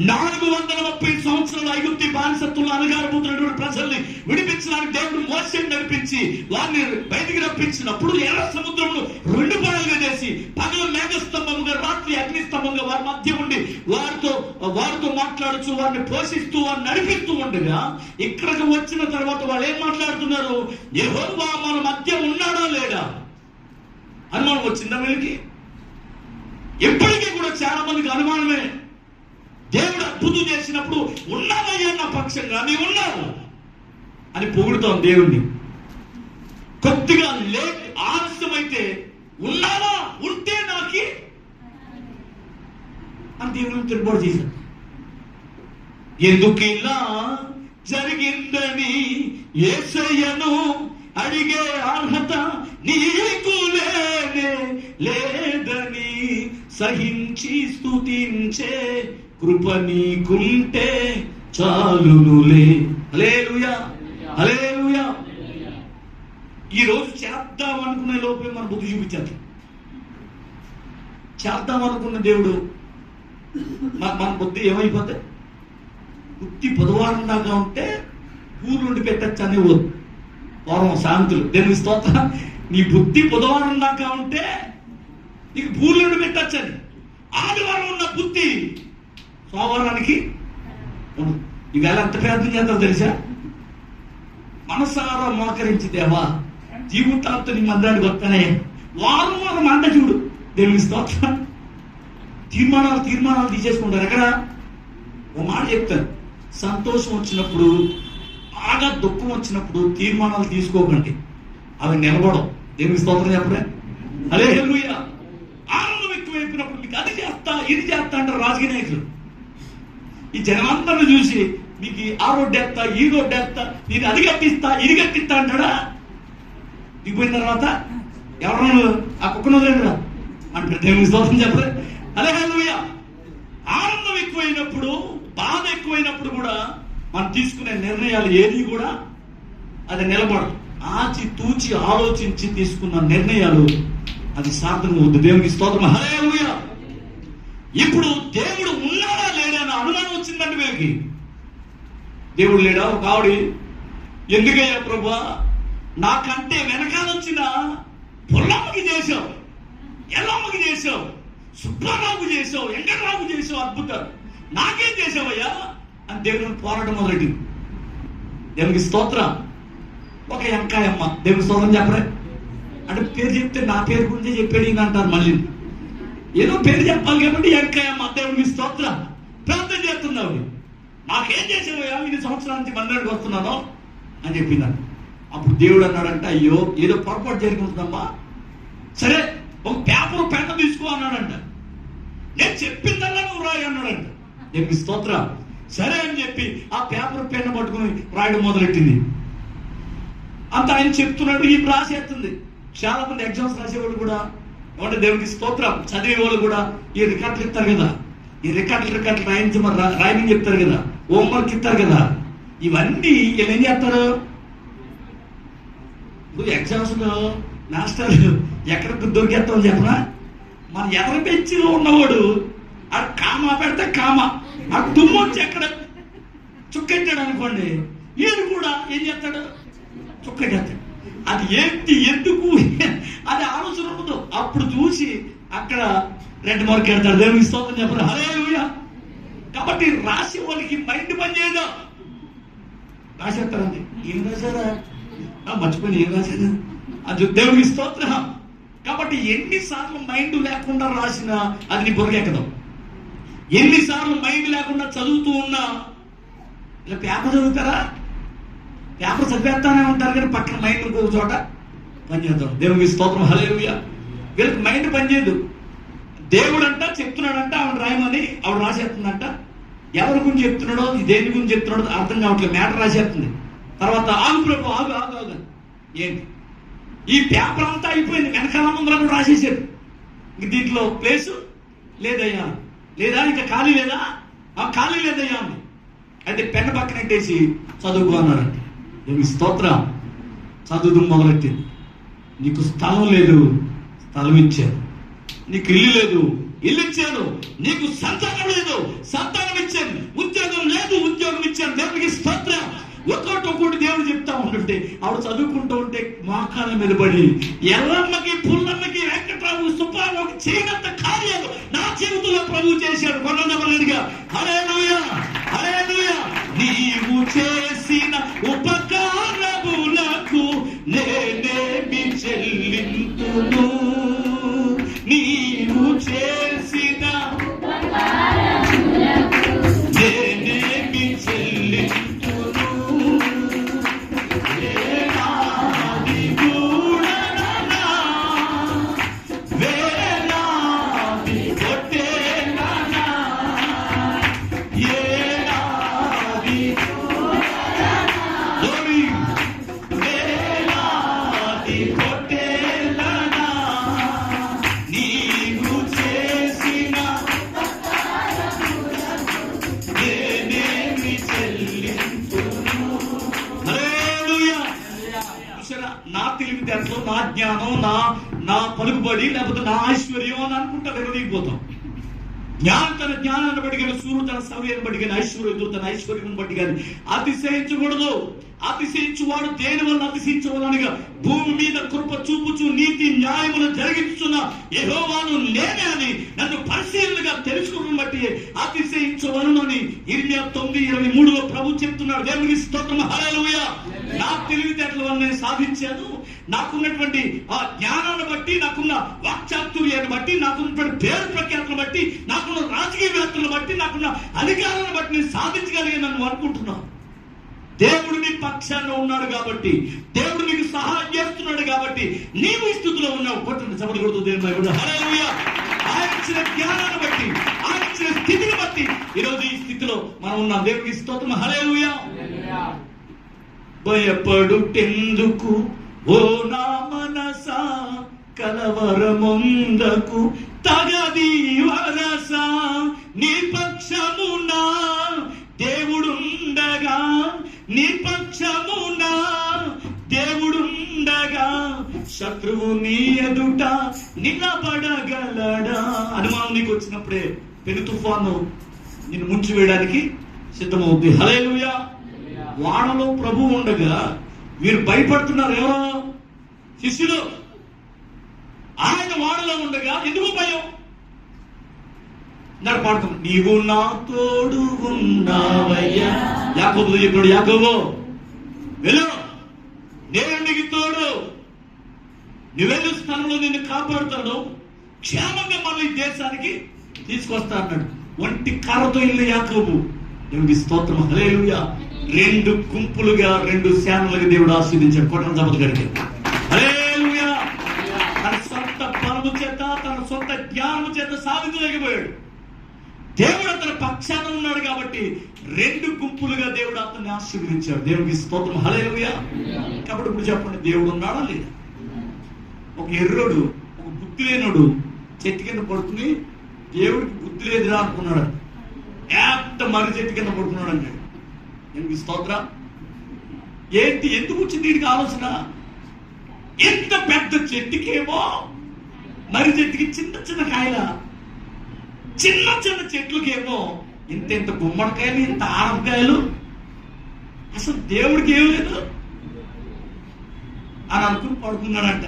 430 సంవత్సరాలు ఐగుప్తు బానిసత్వంలో అణగారిపోతున్నటువంటి ప్రజల్ని విడిపించడానికి దేవుడు మోషేని నడిపించి వారిని బయటికి రప్పించినప్పుడు ఎర్ర సముద్రంలో 2 పాయలుగా చేసి పగలు మేఘస్తంభంగా రాత్రి అగ్నిస్తంభంగా వారి మధ్య ఉండి వారితో మాట్లాడుతూ వారిని పోషిస్తూ వారిని నడిపిస్తూ ఉండగా ఇక్కడికి వచ్చిన తర్వాత వాళ్ళు ఏం మాట్లాడుతున్నారు? యెహోవా మన మధ్య ఉన్నాడా లేడా? అనుమానం వచ్చిందా వీళ్ళకి? ఎప్పటికీ కూడా చాలా మందికి అనుమానమే. దేవుడు అద్భుతం చేసినప్పుడు ఉన్నావయ్యా నా పక్షంగా, నీ ఉన్నావు అని పొగుడుతాం దేవుణ్ణి. కొద్దిగా లేట్ ఆలస్యమైతే ఉన్నావా, ఉంటే నాకి అని దేవుని తిరుగుబాటు చేశాడు. ఎందుకు ఇలా జరిగిందని యేసయ్యను అడిగే అర్హత నీకు లేదని సహించి స్తుతించే కృప నీకుంటే చాలునులే. హల్లెలూయా, హల్లెలూయా. ఈ రోజు చేద్దాం అనుకునే లోపే మన బుద్ధి చూపించాలి. చేద్దాం అనుకున్న దేవుడు మన బుద్ధి ఏమైపోతే బుద్ధి బుధవారం దాకా ఉంటే ఊరు నుండి పెట్టచ్చు అని పూర్వం శాంతులు. దేవుని స్తోత్రం. నీ బుద్ధి బుధవారం దాకా ఉంటే నీకు ఊరు నుండి పెట్టచ్చని. ఆదివారం ఉన్న బుద్ధి సోమవారానికి ఈవేళ ఎంత ప్రయత్నం చేద్దాం తెలుసా? మనసారా మోకరించి దేవా జీవితాంతో నీ మందిరానికి వస్తానే వారం అంట చూడు. దేవుని స్తోత్రం. తీర్మానాలు తీసేసుకుంటారు. ఎక్కడ ఓ మాట చెప్తాను, సంతోషం వచ్చినప్పుడు బాగా దుఃఖం వచ్చినప్పుడు తీర్మానాలు తీసుకోకండి, అవి నిలబడవు. దేవుని స్తోత్రం చెప్పలే. హల్లెలూయా. ఆనందం ఎక్కువైపోయినప్పుడు మీకు అది చేస్తా ఇది చేస్తా అంటారు రాజకీయ నాయకులు. ఈ జనాందరూ చూసి మీకు ఆ రోడ్డు వేస్తా ఈ రోడ్డు వేస్తా, నీకు అది కట్టిస్తా ఇది కట్టిస్తా అంటాడా? దిగిపోయిన తర్వాత ఎవరు ఆ కుక్కను వదిలేదురా అంటారు. దేవుని స్తోత్రం చెప్పలే. హల్లెలూయా. ఆనందం ఎక్కువైనప్పుడు బాధ ఎక్కువైనప్పుడు కూడా మనం తీసుకునే నిర్ణయాలు ఏది కూడా అది నిలబడదు. ఆచి తూచి ఆలోచించి తీసుకున్న నిర్ణయాలు అది సార్థకం అవుతుంది. దేవునికి స్తోత్రం. హల్లెలూయా. ఇప్పుడు దేవుడు ఉన్నాడా లేడా అని అనుమానం వచ్చిందండి వీళ్ళకి. దేవుడు లేడా? ఒక ఆవిడ, ఎందుకయ్యా ప్రభా నాకంటే వెనకాల వచ్చిన పొల్లమ్మకి చేశావు, ఎల్లమ్మకి చేశావు, సుబ్బారావుకి చేశావు, వెంకటరావుకి చేశావు అద్భుతాలు, నాకేం చేసావయ్యా అని దేవుని పోరాటం మొదలెట్టింది. దేవునికి స్తోత్రం. ఒక వెంకాయమ్మ. దేవుని స్తోత్రం చెప్పరే అంటే పేరు చెప్తే నా పేరు గురించి చెప్పాడు ఈయన అంటారు. మళ్ళీ ఏదో పేరు చెప్పాలి కాబట్టి వెంకాయమ్మ. దేవునికి స్తోత్రం. ప్రార్థన చేస్తున్నావు, నాకేం చేసావయ్యా, 8 సంవత్సరాల నుంచి మందిరానికి వస్తున్నాను అని చెప్పిందంట. అప్పుడు దేవుడు అన్నాడంట, అయ్యో ఏదో పొరపాటు జరుగుతుందమ్మా, సరే ఒక పేపర్ పెన్ తీసుకో అన్నాడంట. నేను చెప్పిందల్లా నువ్వు రాయి అన్నాడంట. దేవునికి స్తోత్రం. సరే అని చెప్పి ఆ పేపర్ పెన్ పట్టుకుని రాయడం మొదలెట్టింది. అంత ఆయన చెప్తున్నాడు, ఈ రాసేస్తుంది. చాలా మంది ఎగ్జామ్స్ రాసేవాళ్ళు కూడా ఏమంటే దేవునికి స్తోత్రం చదివే వాళ్ళు కూడా ఈ రికార్డులు ఇస్తారు కదా, ఈ రికార్డులు రాయించి మరి రాయమని చెప్తారు కదా, హోంవర్క్ ఇస్తారు కదా. ఇవన్నీ వీళ్ళు ఏం చేస్తారు? ఇప్పుడు ఎగ్జామ్స్ లో మాస్టర్ ఎక్కడ దొరికేస్తామని చెప్పనా, మన ఎదర బెంచిలో ఉన్నవాడు ఆ కామా పెడితే కామా, ఆ తుమ్ము వచ్చి ఎక్కడ చుక్కెట్టాడు అనుకోండి, వీడు కూడా ఏం చేస్తాడు? చుక్కెట్టాడు. అది ఏంటి, ఎందుకు, అది ఆలోచన ఉండదు. అప్పుడు చూసి అక్కడ 2 మార్కులు వెళ్తాడు. దేవునికి స్తోత్రం చెప్పరు. హల్లెలూయా. కాబట్టి రాసే వాళ్ళకి మైండ్ పనిచేయదు. రాసేస్తారండి, ఏం రాశారా, మర్చిపోయిన ఏం రాశారు అది. దేవునికి స్తోత్రం. కాబట్టి ఎన్నిసార్లు మైండ్ లేకుండా రాసినా అది నీ బుర్రకెక్కదు. ఎన్నిసార్లు మైండ్ లేకుండా చదువుతూ ఉన్నా, ఇలా పేపర్ చదువుతారా, పేపర్ చదివేస్తానే ఉంటారు కానీ పక్కన మైండ్ ఇంకొక చోట పనిచేద్దాం. దేవునికి స్తోత్రం. హల్లెలూయా. వీళ్ళకి మైండ్ పనిచేయదు. దేవుడు అంట చెప్తున్నాడంట, ఆవిడ రాయమని ఆవిడ రాసేస్తుందంట. ఎవరి గురించి చెప్తున్నాడో, దేని గురించి చెప్తున్నాడో అర్థం కావట్లేదు. మ్యాటర్ రాసేస్తుంది. తర్వాత ఆగు ప్రభు, ఆగు ఆగు ఆగు. ఏంటి ఈ పేపర్ అంతా అయిపోయింది, వెనకాల ముందర కూడా రాసేసాడు. ఇంక దీంట్లో ప్లేసు లేదయ్యా, లేదా ఇంకా ఖాళీ లేదా, ఖాళీ లేదయ్యా అంది. అయితే పెన్ను పక్కన పెట్టేసి చదువుకో అన్నాడంటే. దేవుని స్తోత్రం. చదువు మొదలెట్టింది. నీకు స్థలం లేదు, స్థలం ఇచ్చాను. నీకు ఇల్లు లేదు, ఇల్లు ఇచ్చాను. నీకు సంతానం లేదు, సంతానం ఇచ్చాను. ఉద్యోగం లేదు, ఉద్యోగం ఇచ్చాను. దేవునికి స్తోత్రం. ఒక్కొక్కటి దేవుడు చెప్తా ఉంటుంటే ఆవిడ చదువుకుంటూ ఉంటే మోకాళ్ళ మీద పడి, ఎల్లమ్మకి, పుల్లమ్మకి, వెంకట్రావు, సుబ్బారావుకి చేయనంత కార్యాలు నా జీవితంలో ప్రభు చేశాడు. కొనగా హల్లెలూయా, హల్లెలూయా. నీవు చేసిన ఉపకారములకు నేనేమి చెల్లింతును, నీవు చేసిన నేనేమి చెల్లింతును, వేలాది గూడలనా, వేలాది కొట్టేలనా, ఏలాది గోరి, వేలాది కొట్టేలనా, నీవు చేసిన నేనేమి చెల్లింతును. హల్లెలూయా. చూసారా, నా తెలివితేటలు, నా జ్ఞానం, నా పలుకుబడి, లేకపోతే నా ఐశ్వర్యం అని అనుకుంటా విరవీగిపోతాం. జ్ఞానం తన జ్ఞానాన్ని బట్టి కానీ, సూర్యుడు తన సమయాన్ని బట్టి కానీ, ఐశ్వర్యుడు తన ఐశ్వర్యం బట్టి కానీ అతిశయించకూడదు. అతిశయించువాడు దేని వల్ల అతిశయించవాలనగా, భూమి మీద కృప చూపుచు నీతి న్యాయమును జరిగించున్న యెహోవాను నేనే అని నన్ను పరిశీలనగా తెలుసుకోవడం బట్టి అతిశయించవలను అని ఇర్మియా 9:23 ప్రభు చెప్తున్నాడు. దేవునికి స్తోత్రం. హల్లెలూయా. నా తెలివితేటల వల్ల నేను సాధించాను. నాకున్నటువంటి ఆ జ్ఞానాన్ని బట్టి, నాకున్న వాక్చాతుర్యాన్ని బట్టి, నాకున్నటువంటి పేరు ప్రఖ్యాతులను బట్టి, నాకున్న రాజకీయ వ్యాప్తులను బట్టి, నాకున్న అధికారాలను బట్టి నేను సాధించగలిగే నన్ను అనుకుంటున్నాను. దేవుడు నీ పక్షాన ఉన్నాడు కాబట్టి, దేవుడు నీకు సహాయం చేస్తున్నాడు కాబట్టి నీవు ఈ స్థితిలో ఉన్నావు. కొట్టండి చప్పట్లు కొడుతూ దేవుడు. హల్లెలూయా. ఆయన ఇచ్చిన జ్ఞానాన్ని బట్టి, ఆయన ఇచ్చిన స్థితిని బట్టి ఈరోజు ఈ స్థితిలో మనం ఉన్నాం. దేవుడికి స్తోత్రం. హల్లెలూయా. భయపడుటెందుకు ఓ నా మనసా, కలవరముందకు తగది వరస, నీ పక్షమున దేవుడుండగా, నీ పక్షమున దేవుడుండగా, శత్రువు నీ ఎదుట నిలబడగలడా. అనుమానం నీకు వచ్చినప్పుడే పెను తుఫాను నిన్ను ముంచి వేయడానికి సిద్ధమవుతుంది. హల్లెలూయా. వానలో ప్రభు ఉండగా వీరు భయపడుతున్నారు. ఎవరో శిష్యులు. ఆయన వాడలో ఉండగా ఎందుకు భయం? నాకు పాడుతున్నాడు, నీవు నా తోడు ఉన్నావయ్యా. యాకోబుతో చెప్పాడు, యాకోబు వెళ్ళు, నేను నీకు తోడు, నువ్వెళ్ళు స్థలంలో నిన్ను కాపాడుతాడు, క్షేమంగా మన ఈ దేశానికి తీసుకొస్తా అన్నాడు. ఒంటి కర్రతో ఇల్లు యాకోబు. దేవునికి స్తోత్రం. హల్లెలూయా. 2 గుంపులుగా, 2 సేనలుగా దేవుడు ఆశీర్వదించాడు. కొట్టడం చప్పట్లు గడికి. హల్లెలూయా. తన సొంత బలము చేత, తన సొంత జ్ఞానము చేత సాధించలేకపోయాడు. దేవుడు అతని పక్షాన ఉన్నాడు కాబట్టి 2 గుంపులుగా దేవుడు అతన్ని ఆశీర్వదించాడు. దేవునికి స్తోత్రం. హల్లెలూయా. కాబట్టి ఇప్పుడు చెప్పండి, దేవుడు ఉన్నాడా లేదా? ఒక ఎర్రోడు, ఒక బుద్ధి లేనోడు చెట్టు కింద పడుకుని దేవుడికి బుద్ధి లేదురా అనుకున్నాడు. మర్రి చెట్టు కింద పడుకున్నాడు అంటాడు. దేవునికి స్తోత్రం. ఏంటి, ఎందుకు వచ్చింది దీనికి ఆలోచన? ఎంత పెద్ద చెట్టుకేమో మర్రి చెట్టుకి చిన్న చిన్న కాయల, చిన్న చిన్న చెట్లకేమో ఇంత గుమ్మడికాయలు, ఇంత ఆనపకాయలు. అసలు దేవుడికి ఏం లేదు. అని అనుకుని పడుకున్నాడంట.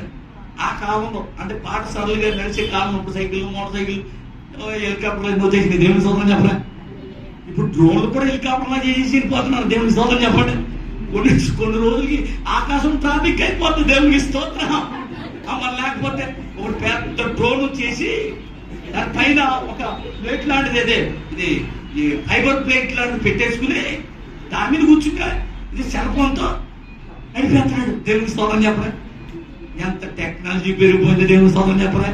ఆ కాలంలో అంటే పాఠశాలలుగా నడిచే కాలం ఇప్పుడు సైకిల్, మోటార్ సైకిల్, హెలికాప్టర్లు ఎన్నో చేసింది. దేవుని స్తోత్రం చెప్పరా? ఇప్పుడు డ్రోన్లు కూడా హెలికాప్టర్లా చేసి వెళ్ళిపోతున్నారు. దేవుని స్తోత్రం చెప్పండి. కొన్ని రోజులకి ఆకాశం ట్రాఫిక్ అయిపోతుంది. దేవునికి స్తోత్రం. మరి లేకపోతే ఒక పెద్ద డ్రోన్ చేసి దాని పైన ఒక ప్లేట్ లాంటిది, అదే ఇది ఈ ఫైబర్ ప్లేట్ లాంటిది పెట్టేసుకుని దాని మీద కూర్చుంటే ఇది సెల్ ఫోన్తో నడిపేస్తున్నాడు. దేవునికి స్తోత్రం చెప్పరా? ఎంత టెక్నాలజీ పెరిగిపోయింది. దేవుని స్తోత్రం చెప్పరా?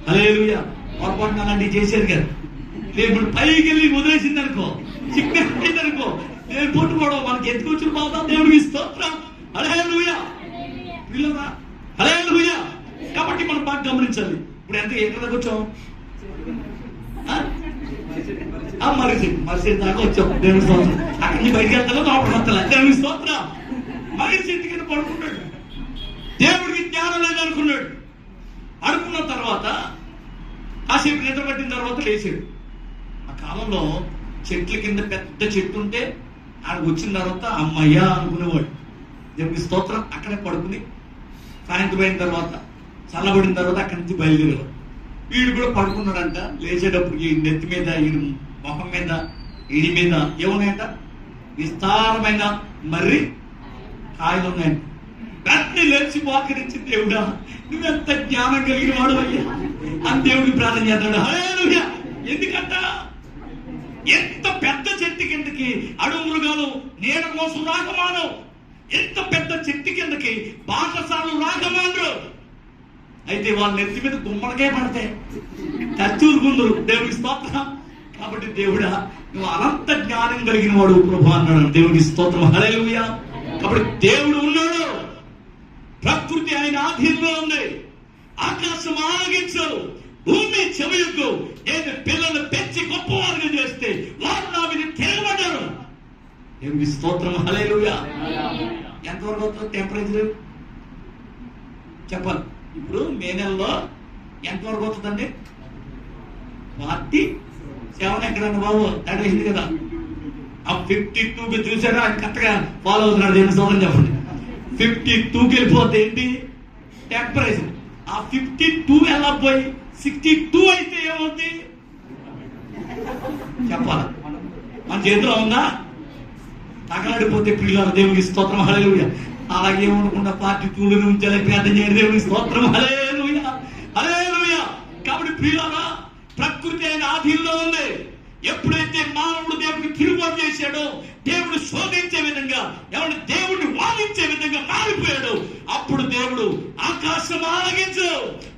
హల్లెలూయా. పొరపాటున అలాంటివి చేసేది కదా. ఇప్పుడు పైకి వెళ్ళి వదిలేసింది అనుకో, సిగ్నల్ అయింది అనుకో, నేను పుట్టుకోవడం మనకి ఎందుకు వచ్చిన బాధ. దేవునికి స్తోత్రం. హల్లెలూయా. పిల్లరా, హల్లెలూయా. కాబట్టి మనం బాగా గమనించాలి. ఇప్పుడు ఎంత ఎక్కడ దాకా వచ్చాం? మరిసెట్ దాకా వచ్చాం. దేవుని స్తోత్రం. అక్కడి నుంచి బయటికి వెళ్తాలో లోపలికి వస్తలే. దేవుని స్తోత్రం. మరిసెట్ కింద పడుకున్నాడు. దేవుడికి జ్ఞానం లేదనుకున్నాడు. అనుకున్న తర్వాత కాసేపు నిద్ర పట్టిన తర్వాత లేచాడు. ఆ కాలంలో చెట్ల కింద పెద్ద చెట్టు ఉంటే ఆడికి వచ్చిన తర్వాత అమ్మయ్యా అనుకునేవాడు. దేవునికి స్తోత్రం. అక్కడే పడుకుని సాయంత్రం అయిన తర్వాత చల్లబడిన తర్వాత అక్కడి నుంచి బయలుదేరేవాడు. వీడు కూడా పడుకున్నాడంట. లేచేటప్పటికి నెత్తి మీద, ఈ మొహం మీద, ఇడి మీద ఏమున్నాయంట? విస్తారమైన మర్రి కాయలు ఉన్నాయంట. వెంటనే లేచి మోకరించి, దేవుడా నువ్వెంత జ్ఞానం కలిగిన వాడు అయ్యా అని దేవుడికి ప్రార్థన చేస్తాడు. హల్లెలూయా. ఎందుకంట ఎంత పెద్ద చెట్టు కిందకి అడవి మృగాలు నీడ కోసం రాకమాను, ఎంత పెద్ద చెట్టు కిందకి బాటసార్లు రాకమానరు. అయితే వాళ్ళ నెత్తి మీద గుమ్మడికాయ పడితే చచ్చూరుకుందరు. దేవుడికి స్తోత్రం. కాబట్టి దేవుడా నువ్వు అనంత జ్ఞానం కలిగిన వాడు ప్రభు అన్నాడు. దేవుడికి స్తోత్రం. హల్లెలూయా. కాబట్టి దేవుడు ఉన్నాడు. ప్రకృతి ఆయన ఆధీనంలో ఉంది. ఆకాశం ఆలగించు, భూమి చెవియొగ్గు. నేను పిల్లలు పెంచి గొప్పవారుగా చేస్తే వారు నా మీద తిరగబడ్డారు. దేవుడికి స్తోత్రం. హల్లెలూయా. ఎంతవరకు అవుతుంది టెంపరేచర్ చెప్పాలి? ఇప్పుడు మే నెలలో ఎంతవరకు అవుతుందండి? 47 ఎక్కడండి బాబు? తడవేసింది కదా. ఆ 52కి చూసారా? ఆయన కరెక్ట్గా ఫాలో అవుతున్నాడు. దేవుని స్తోత్రం చెప్పండి. 52కి వెళ్ళిపోతే ఏంటి టెంపరేచర్? ఆ 52 ఎలా పోయి 62 అయితే ఏమవుతుంది చెప్పాలా? మన చేతిలో ఉందా? తగలడిపోతే పిల్లలు. దేవునికి స్తోత్రం. హల్లెలూయా. అలాగే ఉండకుండా 42 ఉంచాలి. ప్రార్థన చేయండి. దేవునికి స్తోత్రం. హల్లెలూయా. హల్లెలూయా. కాబట్టి పిల్లలా ప్రకృతి ఆయన ఆధీనంలో ఉంది. ఎప్పుడైతే మానవుడు దేవుడికి తిరుగుబాటు చేశాడో, దేవుడు శోధించే విధంగా, ఎవరు దేవుడిని వాదించే విధంగా మారిపోయాడు. అప్పుడు దేవుడు ఆకాశం ఆలగించు,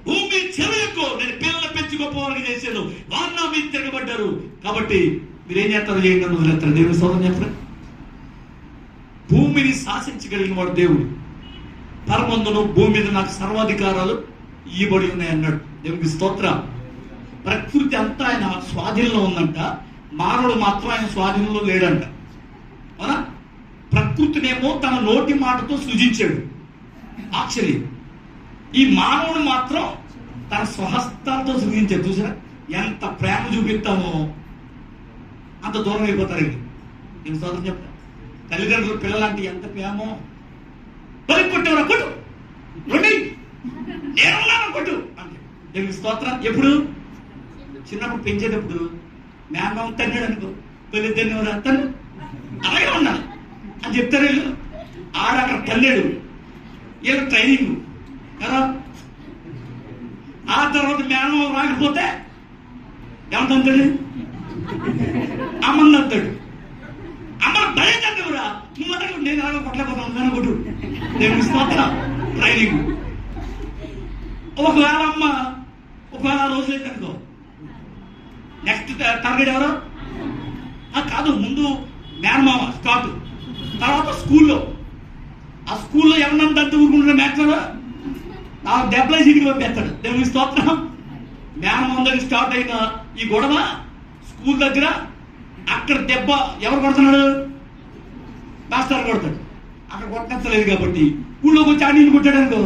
భూమి చెవియొగ్గు. నేను పిల్లలు పెంచి గొప్పవారికి చేశాను, వారు నా మీద తిరగబడ్డారు. కాబట్టి మీరేం చేస్తారు? చేయండి అని వదిలేస్తారు. దేవుని స్తోత్రం చెప్పండి. భూమిని శాసించగలిగిన వాడు దేవుడు. పరమందును భూమి మీద నాకు సర్వాధికారాలు ఇవ్వబడి ఉన్నాయి అన్నాడు. దేవునికి స్తోత్రం. ప్రకృతి అంతా ఆయన స్వాధీనంలో ఉందంట, మానవుడు మాత్రం ఆయన స్వాధీనంలో లేడంట. అవునా? ప్రకృతినేమో తన నోటి మాటతో సృజించాడు. యాక్చువల్లీ ఈ మానవుడు మాత్రం తన స్వహస్తాలతో సృజించాడు. చూసారా? ఎంత ప్రేమ చూపిస్తామో అంత దూరం అయిపోతారండి. నేను స్తోత్రం చెప్తా. తల్లిదండ్రులు పిల్లలంటే ఎంత ప్రేమో. బలి కొట్టేవరా కొట్టు, నేనున్నాను కొట్టు అంటే. దేవునికి స్తోత్రం. ఎప్పుడు చిన్నప్పుడు పెంచేటప్పుడు మేమ తన్నాడు అనుకో, తల్లిదండ్రులు ఎవరు తను అలాగే ఉండాలి అని చెప్తారు వీళ్ళు. ఆడ అక్కడ తల్లాడు, వీళ్ళు ట్రైనింగ్ కదా. ఆ తర్వాత మేనమామ రాకపోతే ఏమంటాడు? అమ్మని అంటాడు. అమ్మ భయంకరా నువ్వు అడగ, నేను అలాగే కొట్టలేకపోతాను కొట్టు. దేవుని స్తోత్రం. ట్రైనింగ్. ఒకవేళ అమ్మ ఒకవేళ రోజు లేదు అనుకో, నెక్స్ట్ టార్గెట్ ఎవరు? కాదు, ముందు మేనమామ స్టార్ట్, తర్వాత స్కూల్లో. ఆ స్కూల్లో ఎవరినంత ఊరుకుంటున్న మేస్తారు ఆ డెబ్బై సీట్లు పంపేస్తాడు. దేవుని స్తోత్రం. మేనమామ దగ్గర స్టార్ట్ అయిన ఈ గొడవ స్కూల్ దగ్గర, అక్కడ దెబ్బ ఎవరు కొడుతున్నాడు? మాస్టర్ కొడతాడు. అక్కడ కొట్టలేదు కాబట్టి ఊళ్ళోకి వచ్చి ఆడిని కొట్టాడు అనుకో,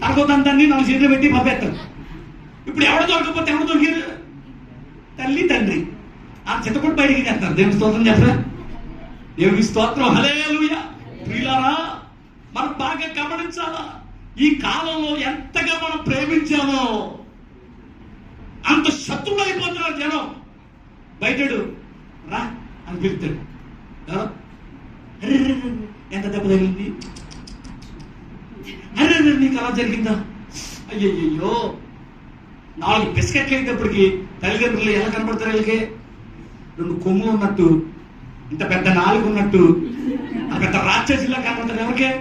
తరగతంతాన్ని 4 చేతులు పెట్టి పంపేస్తాడు. ఇప్పుడు ఎవరు దొరకపోతే ఎవరు దొరికారు? తల్లి తండ్రి ఆ చిత్తకొట్టు బయటికి చేస్తారు. దేవుని స్తోత్రం చెప్పరా? దేవుని స్తోత్రం. హల్లెలూయా. ప్రియులారా మనం బాగా గమనించాలా. ఈ కాలంలో ఎంతగా మనం ప్రేమించామో అంత శత్రువులు అయిపోతున్నారు జనం. బయటడు రా అని పిలుస్తాడు. అరే ఎంత దెబ్బ తగిలింది, అరే నీకు అలా జరిగిందా, అయ్యయ్యో. 4 బిస్కెట్లు అయినప్పటికీ తల్లిదండ్రులు ఎలా కనపడతారు? వీళ్ళకి 2 కొమ్ములు ఉన్నట్టు, ఇంత పెద్ద 4 ఉన్నట్టు, ఆ పెద్ద రాక్షసులా కనపడతారు. ఎవరికే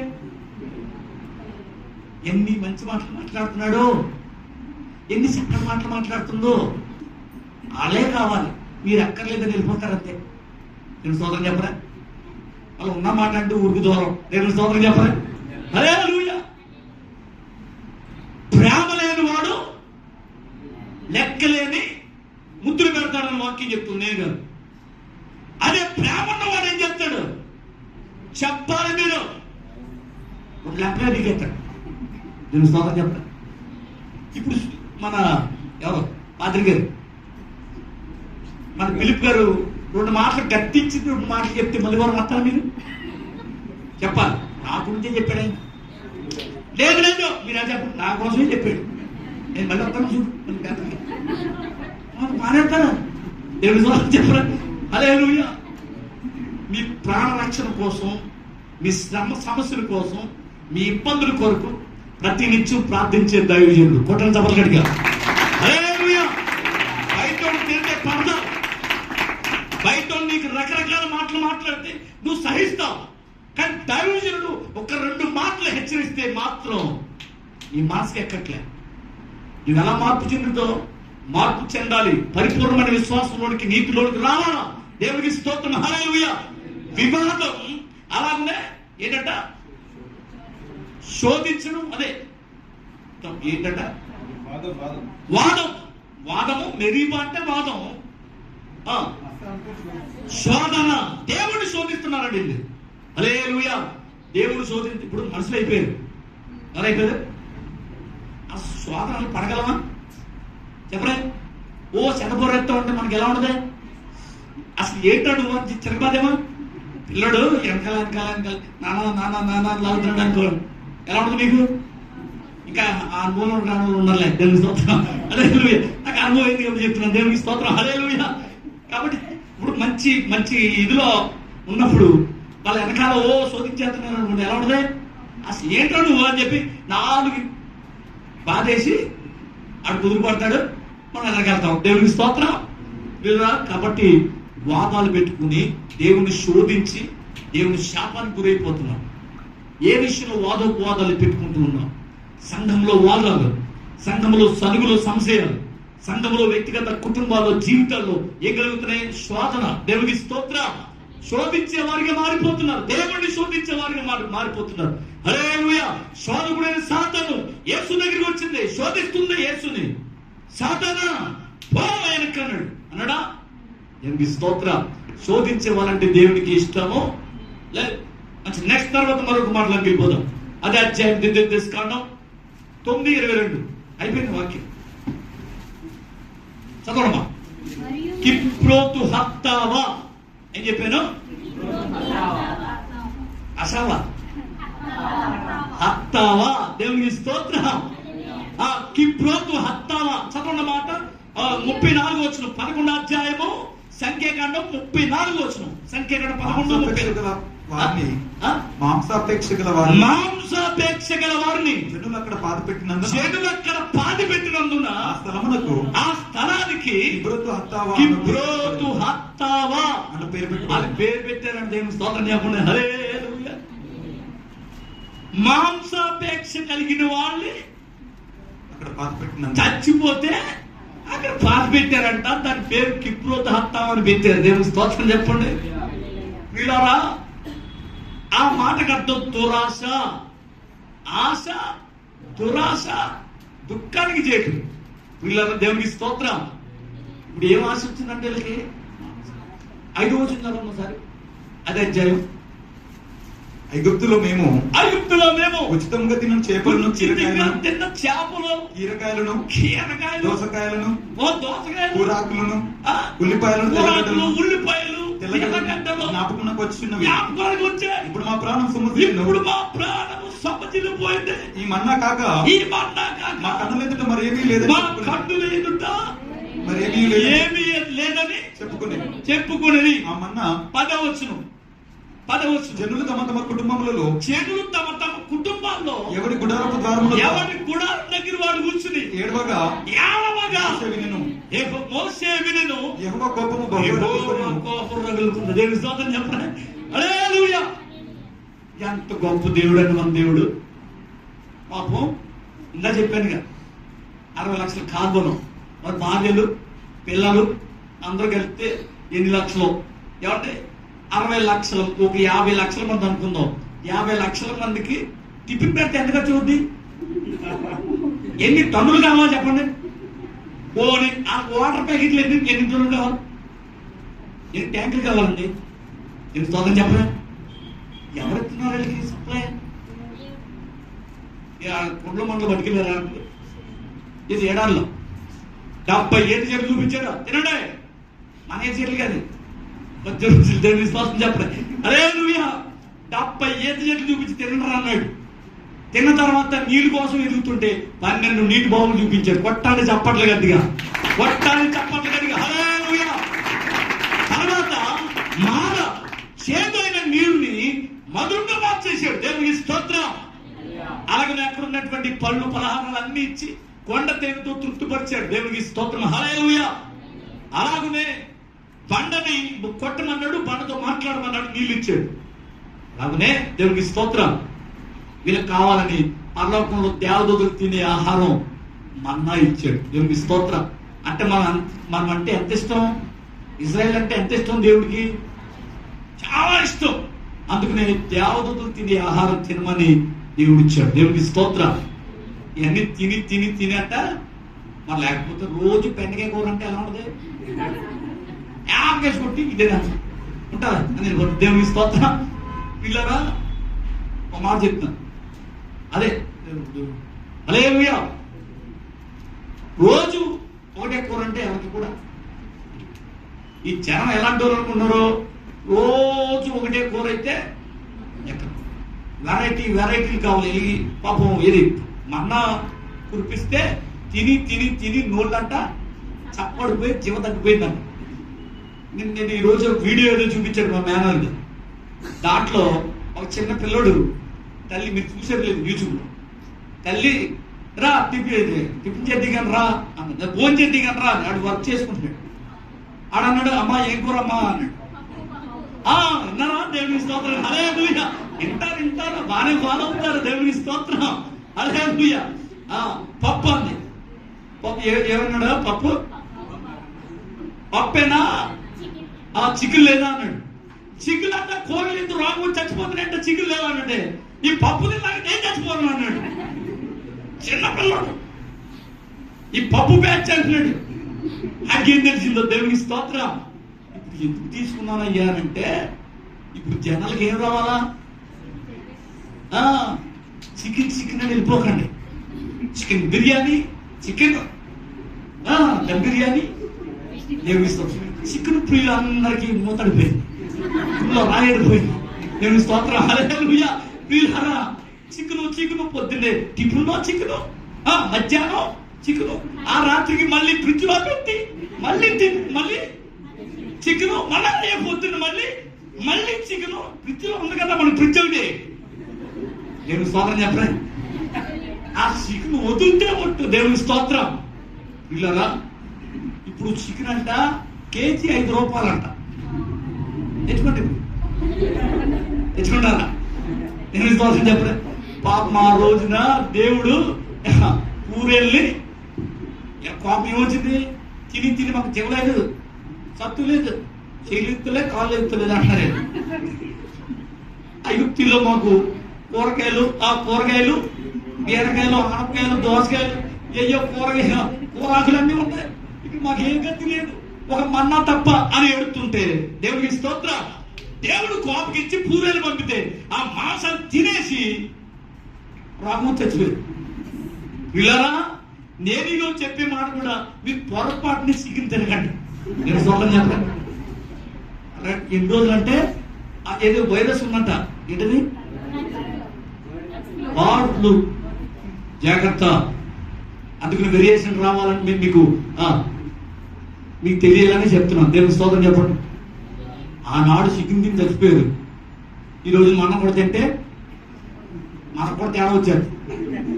ఎన్ని మంచి మాటలు మాట్లాడుతున్నాడో, ఎన్ని చక్కని మాటలు మాట్లాడుతుందో వాళ్ళే కావాలి. మీరు అక్కర్లేదని వెళ్ళిపోతారు అంతే. నేను సోదరం చెప్పరా? వాళ్ళు ఉన్న మాట అంటే ఊరికి దూరం. నేను సోదరం చెప్పరా? హల్లెలూయా. ప్రేమ లేని వాడు లెక్కలేని ముద్దులు పెడతాడని వాక్యం చెప్తుంది నేను కాదు. అదే ప్రేమ ఉన్నవాడు ఏం చెప్తాడు? చెప్పాలి మీరు లెక్కలే దిగేస్తాడు. నేను స్తోత్రం చెప్తాను. ఇప్పుడు మన ఎవరు పాత్రి గారు, మన ఫిలిప్ గారు 2 మాటలు గట్టించి 2 మాటలు చెప్తే మళ్ళీ వారు వస్తారా? మీరు చెప్పాలి. నా గురించే చెప్పాడు ఆయన. లేదు లేదు మీరు అది చెప్పండి, నా కోసమే చెప్పాడు. నేను మళ్ళీ వస్తాను చూడు, మానేస్తారా? దేవుని చెప్పరా? హల్లెలూయా. మీ ప్రాణ రక్షణ కోసం, మీ సమస్యల కోసం, మీ ఇబ్బందుల కొరకు ప్రతి నిత్యం ప్రార్థించే దైవజనుడు కొట్టని చెప్పగలిగా. హల్లెలూయా. బయట తిరిగే పడదా, బయట నీకు రకరకాల మాటలు మాట్లాడితే నువ్వు సహిస్తావు. కానీ దైవజనుడు 1-2 మాటలు హెచ్చరిస్తే మాత్రం ఈ మనసుకి ఎక్కట్లే. నువ్వు ఎలా మార్పు చెందుతావు? మార్పు చెందాలి. పరిపూర్ణమైన విశ్వాసంలోనికి, నీతిలోనికి రావాలా. దేవునికి స్తోత్రం. హల్లెలూయా. వివాదం అలాగే ఏంటంట? శోధించడం. అదే ఏంటంట? వాదం. వాదము. మెరీబా అంటే వాదం. శోధన. దేవుడిని శోధిస్తున్నారండి ఇది. హల్లెలూయా. దేవుడు శోధించి ఇప్పుడు మనుషులు అయిపోయారు. ఎలా అయిపోయారు? ఆ శోధనలు పడగలమా? చెప్పలే. ఓ చెడబోరెత్తా ఉంటే మనకి ఎలా ఉండదు? అసలు ఏంటాడు చెరగబాదేమా? పిల్లడు వెనకాల నానా నానా నానా లాగుతున్నాడు అనుకో, ఎలా ఉంటుంది మీకు? ఇంకా ఆ అనుభవం ఉన్నారులే. దేవుని స్తోత్రం. హల్లెలూయా. నాకు అనుభవం ఏంటి కాబట్టి చెప్తున్నాను. దేవునికి స్తోత్రం. హల్లెలూయా. కాబట్టి ఇప్పుడు మంచి మంచి ఇదిలో ఉన్నప్పుడు వాళ్ళ వెనకాల ఓ శోధించేస్తున్నారు అనుకోండి, ఎలా ఉంటుంది? అసలు ఏంటో నువ్వు అని చెప్పి 4 బాధేసి ఆడు కుదురు పడతాడు, మనం ఎదగలుగుతాం. దేవునికి స్తోత్రం. కాబట్టి వాదాలు పెట్టుకుని దేవుని శోధించి దేవుని శాపానికి గురైపోతున్నాం. ఏ విషయంలో వాదాలు పెట్టుకుంటూ ఉన్నాం? సంఘంలో వాదాలు, సంఘంలో సనుగులు, సంశయాలు, సంఘంలో వ్యక్తిగత కుటుంబాల్లో, జీవితాల్లో ఏం కలుగుతున్నాయి? శోధన. దేవునికి స్తోత్రం. శోధించే వారిగా మారిపోతున్నారు. దేవుడిని శోధించే వారిగా మారిపోతున్నారు. హల్లెలూయా. శోధకుడైన సాతాను యేసు దగ్గరికి వచ్చింది, శోధిస్తుంది యేసుని. సాతానా పో వెనకన్నాడు అన్నాడా? దేవునికి స్తోత్రం. శోధించే వాళ్ళంటే దేవునికి ఇష్టము లేదు. నెక్స్ట్ తర్వాత మరొక మాటలకు వెళ్ళిపోదాం. అదే అధ్యాయం కాండం 9:22 అయిపోయింది వాక్యం. చదవడమా? కిప్రోతు హత్తావా ఏం చెప్పాను? అసావా హత్తావా. దేవునికి స్తోత్రం. కిప్రోతు హత్తావా. చదవండి మాట. 34 వచనం 11వ అధ్యాయము సంఖ్యాకాండం 34 వచనం. సంఖ్యాకాండం 11:30. మాంసాపేక్ష గల వారిని జనులు అక్కడ పాతి పెట్టినందున ఆ స్థలానికి కిబ్రోతు హత్తావా అని పేరు పెట్టారంటే దేవుని స్తోత్రం చెప్పండి. హల్లెలూయా. మాంసాపేక్ష కలిగిన వాళ్ళని అక్కడ పాతి పెట్టిన చచ్చిపోతే అక్కడ పాతి పెట్టారంట. దాని పేరు కిబ్రోతు హత్తావా అని పెట్టారు. దేవుని స్తోత్రం చెప్పండి. వీళ్ళారా, ఆ మాటకు అర్థం దురాశ. ఆశ, దురాశ దుఃఖానికి చేటు. వీళ్ళ దేవునికి స్తోత్రం. ఇప్పుడు ఏం ఆశ వచ్చిందంటే వీళ్ళకి 5వ వచనం ఒకసారి. అదే అధ్యాయం. ఐగుప్తులో మేము ఉచితంగా తిన్న చేపలను, తిన్న చేపలు, కీరకాయలను, దోసకాయలను, కూరాకులను, ఉల్లిపాయలు జ్ఞాపకం వచ్చి ఇప్పుడు మా ప్రాణం సముద్రం వర్జిల్లిపోయింది. ఈ మన్నా కాక మా కన్నుల ఎదుట మరి ఏమీ లేదని ఏమీ లేదని చెప్పుకునేది. ఆ మన్నా 10వ వచనం జనులు తమ తమ కుటుంబములలో ఎవరి గుడారపు ద్వారములో ఎవరి గుడారం దగ్గర వాడు కూర్చుని ఏడవగా మోసే వినెను. యెహోవా కోపము కోపం రగులుకుంది. దేవుని స్తోత్రం చెప్పండి. హల్లెలూయా. ఎంత గొప్ప దేవుడు అని మన దేవుడు. పాపం ఇందా చెప్పానుగా 60 లక్షల కార్బనం, మరి భార్యలు పిల్లలు అందరూ కలిపితే ఎన్ని లక్షలు? ఏమంటే 60 లక్షలు, ఒక 50 లక్షల మంది అనుకుందాం. 50 లక్షల మందికి టిఫిన్ పెడితే ఎంత ఖర్చు అవుద్ది? ఎన్ని టన్నులు కావాలి చెప్పండి? పోనీ ఆ వాటర్ ప్యాకెట్లు ఎన్ని టన్నులు కావాలి? ఎన్ని ట్యాంకులు కావాలండి? ఎన్ని స్తోత్రం చెప్పండి. ఎవరెత్తున్నారు వీళ్ళకి సప్లై? కుండ్ల మండలు పట్టుకెళ్ళారా? ఇది ఏడాదిలో 77 చీరలు చూపించాడు. తినండి, మన ఏ చీరలు కాదు, దేవుని విశ్వాసం చెప్పండి. హల్లెలూయా. 77 చీరలు చూపించి తినరా అన్నాడు. తిన్న తర్వాత నీళ్ళ కోసం ఎదుగుతుంటే 12 నీటి బావులు చూపించాడు. కొట్టాలి చప్పట్లు గట్టిగా, కొట్టాలి చప్పట్లు గట్టిగా. హల్లెలూయా. తర్వాత మాల చేదైన నీరుని మధురంగా మార్చేశాడు. దేవునికి స్తోత్రం. అలాగే అక్కడ ఉన్నటువంటి పళ్ళు పలహారాలు అన్ని ఇచ్చి కొండ తేనెతో తృప్తిపరిచాడు. దేవునికి స్తోత్రం. హల్లెలూయా. అలాగనే బండని కొట్టమన్నాడు, బండతో మాట్లాడమన్నాడు, నీళ్ళు ఇచ్చాడు. అలాగనే దేవునికి స్తోత్రం. వీళ్ళకి కావాలని పరలోకంలో దేవదూతలు తినే ఆహారం మన్నా ఇచ్చాడు. దేవునికి స్తోత్రం. అంటే మనం అంటే ఎంత ఇష్టం? ఇజ్రాయెల్ అంటే ఎంత ఇష్టం దేవుడికి? చాలా ఇష్టం. అందుకనే దేవదూతలు తినే ఆహారం తినమని దేవుడు ఇచ్చాడు. దేవునికి స్తోత్రం. ఇవన్నీ తిని తిని తిని అంట మరి, లేకపోతే రోజు బెండకాయ కూర అంటే ఎలా ఉంటుంది? యాభై కొట్టి ఇదేనా ఉంటారా? దేవునికి స్తోత్రం. పిల్లరా ఒక మాట చెప్తాను, అదే హల్లెలూయా. రోజు ఒకటే కూర అంటే ఎవరికి కూడా? ఈ జనం ఎలాంటి వాళ్ళు అనుకున్నారు? రోజు ఒకటే కూర అయితే ఎక్కడ వెరైటీలు కావాలి. పాపం ఇది మన్నా కురిపిస్తే తిని తిని తిని నోళ్ళంట చప్పడిపోయి జీవ తగ్గిపోయిందంట. నేను ఈరోజు వీడియో ఏదో చూపించాడు మా మేనల్ని. దాంట్లో ఒక చిన్న పిల్లడు తల్లి, మీరు చూసేది లేదు యూట్యూబ్లో, తల్లి రా టిఫిన్ చేద్ది కానీ రా అన్న, భోజనం చేద్ది కానీ రా ఆడు వర్క్ చేసుకుంటున్నాడు. ఆడన్నాడు, అమ్మా ఏం కూర అమ్మా అన్నాడు. విన్నారా? దేవునికి స్తోత్రం. హల్లెలూయా. వింటారు బాగానే ఫాలో అవుతారు. దేవునికి స్తోత్రం. హల్లెలూయా. పప్పు అంది. పప్పు ఏమన్నాడు? పప్పేనా? చికెన్ లేదా అన్నాడు. చికెన్ అంతా కూరలు ఎందుకు రాము చచ్చిపోతున్నాయంటే చికెన్ లేదా అన్నట్టే, ఈ పప్పు తిన్నాక నేను చచ్చిపోను అన్నాడు. చిన్నపిల్లడు ఈ పప్పు బ్యాచ్ అంటున్నాడు. నాకేం తెలిసిందో? దేవునికి స్తోత్రం. ఇప్పుడు ఎందుకు తీసుకున్నాను అయ్యానంటే, ఇప్పుడు జనాలకి ఏం రావాలా? చికెన్ అని వెళ్ళిపోకండి. Chicken biryani, chicken dum biryani. దేవునికి స్తోత్రం. చికెన్ ప్రియులు అందరికీ మూతడిపోయింది, రాయడిపోయింది. దేవునికి స్తోత్రం. హల్లెలూయా. ప్రియులారా, చికెన్ పొద్దున్నే టిఫిన్లో చికెన్, మధ్యాహ్నం చికెన్, ఆ రాత్రికి మళ్ళీ ఫ్రిడ్జ్ లో పెట్టి మళ్ళీ చికెన్, మళ్ళీ పొద్దున్న మళ్ళీ చికెన్. ఫ్రిడ్జ్ లో ఉంది కదా మన ఫ్రిడ్జ్ ఒకటి. దేవుని స్తోత్రం చెప్పలే. ఆ చికెన్ వదిలితే ఒట్టు. దేవుని స్తోత్రం. పిల్లరా, ఇప్పుడు చికెన్ అంట కేజీ 5 రూపాయలంట. తెచ్చుకుంటారా? దేవుని స్తోత్రం చెప్పలే. పాపం ఆ రోజున దేవుడు ఊరెళ్ళి కోపం ఏమొచ్చింది? తిని మాకు చెవలేదు, సత్తు లేదు, చేతులే కాళ్ళు ఎత్తులేదు అంటారే. ఐగుప్తిలో మాకు కూరగాయలు బీరకాయలు, ఆనపకాయలు, దోసకాయలు, కూరాకులన్నీ ఉంటాయి. ఇక్కడ మాకు ఏం గతి లేదు, ఒక మన్నా తప్ప అని ఏడుతుంటే దేవుడికి స్తోత్రం. దేవుడు కోపకిచ్చి పూరేలు పంపితే ఆ మాంసం తినేసి రాము చచ్చిపోయింది. పిల్లరా, నేను చెప్పే మాట కూడా మీరు పొరపాటుని చికెన్ తినకండి. నేను సొంతం చెప్పండి. ఎన్ని రోజులు అంటే ఏదో వైరస్ ఉందంట. ఏంటది? పాటలు జాగ్రత్త. అందుకని వేరియేషన్ రావాలని మీకు తెలియాలని చెప్తున్నాను. దేవుని స్తోత్రం చెప్పండి. ఆనాడు చికెన్ తిని చచ్చిపోయారు. ఈరోజు మనం కూడా తింటే మనకు కూడా తేడా వచ్చారు.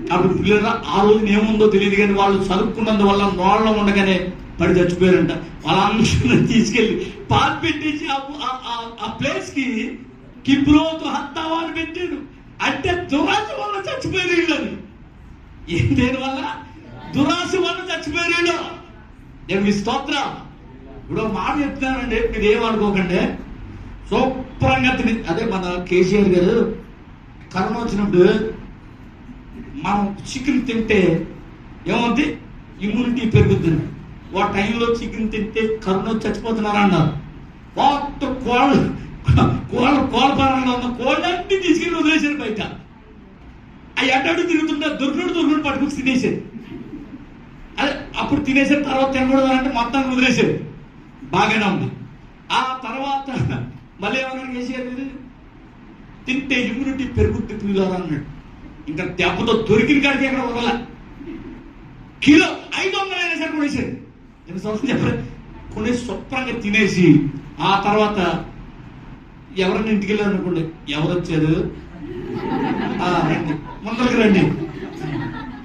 కాబట్టి పిల్లలు ఆ రోజున ఏముందో తెలియదు, కానీ వాళ్ళు చదువుకున్నందువల్ల నోళ్ళలో ఉండగానే పడి చచ్చిపోయారంట. వాళ్ళందరూ తీసుకెళ్ళి పాలు పెట్టేసి ఆ ప్లేస్ కి కిబ్రోతు హత్తావా అని పెట్టాడు. అంటే దురాశ వల్ల చచ్చిపోయారు వీళ్ళని. ఏం దేని వల్ల? దురాశ వల్ల చచ్చిపోయారు వీళ్ళు. నేను మీ స్తోత్రం. ఇప్పుడు మాట చెప్తున్నానండి, మీరు ఏమనుకోకండి. శుభ్రంగా తిని, అదే మన కేసీఆర్ గారు కరోనా వచ్చినప్పుడు మనం చికెన్ తింటే ఏమవుతుంది? ఇమ్యూనిటీ పెరుగుతుంది. ఆ టైంలో చికెన్ తింటే కరోనా చచ్చిపోతున్నారా అన్నారు. మొత్తం కోళ్ళపారంలో ఉన్న కోళ్ళన్నీ తీసుకెళ్ళి వదిలేశారు బయట. అవి అడ్డాడు తిరుగుతుంటే దొరికినట్టు పట్టుకుని తినేసారు. అదే అప్పుడు తినేసిన తర్వాత తినకూడదు అంటే మొత్తాన్ని వదిలేశారు. బాగానే ఉంది. ఆ తర్వాత మళ్ళీ ఏమన్నా చేసేది, తింటే ఇమ్యూనిటీ పెరుగుద్ది పిల్లలు అన్నాడు. ఇంకా దెబ్బతో దొరికిన కాడికి ఎక్కడ వదల. కిలో 500 అయినా సరే కొనేసాడు. ఎన్ని సంవత్సరం చెప్పలేదు. కొనేసి శుభ్రంగా తినేసి ఆ తర్వాత ఎవరైనా ఇంటికి వెళ్ళారు అనుకోండి, ఎవరు వచ్చారు రండి, ముందరికి రండి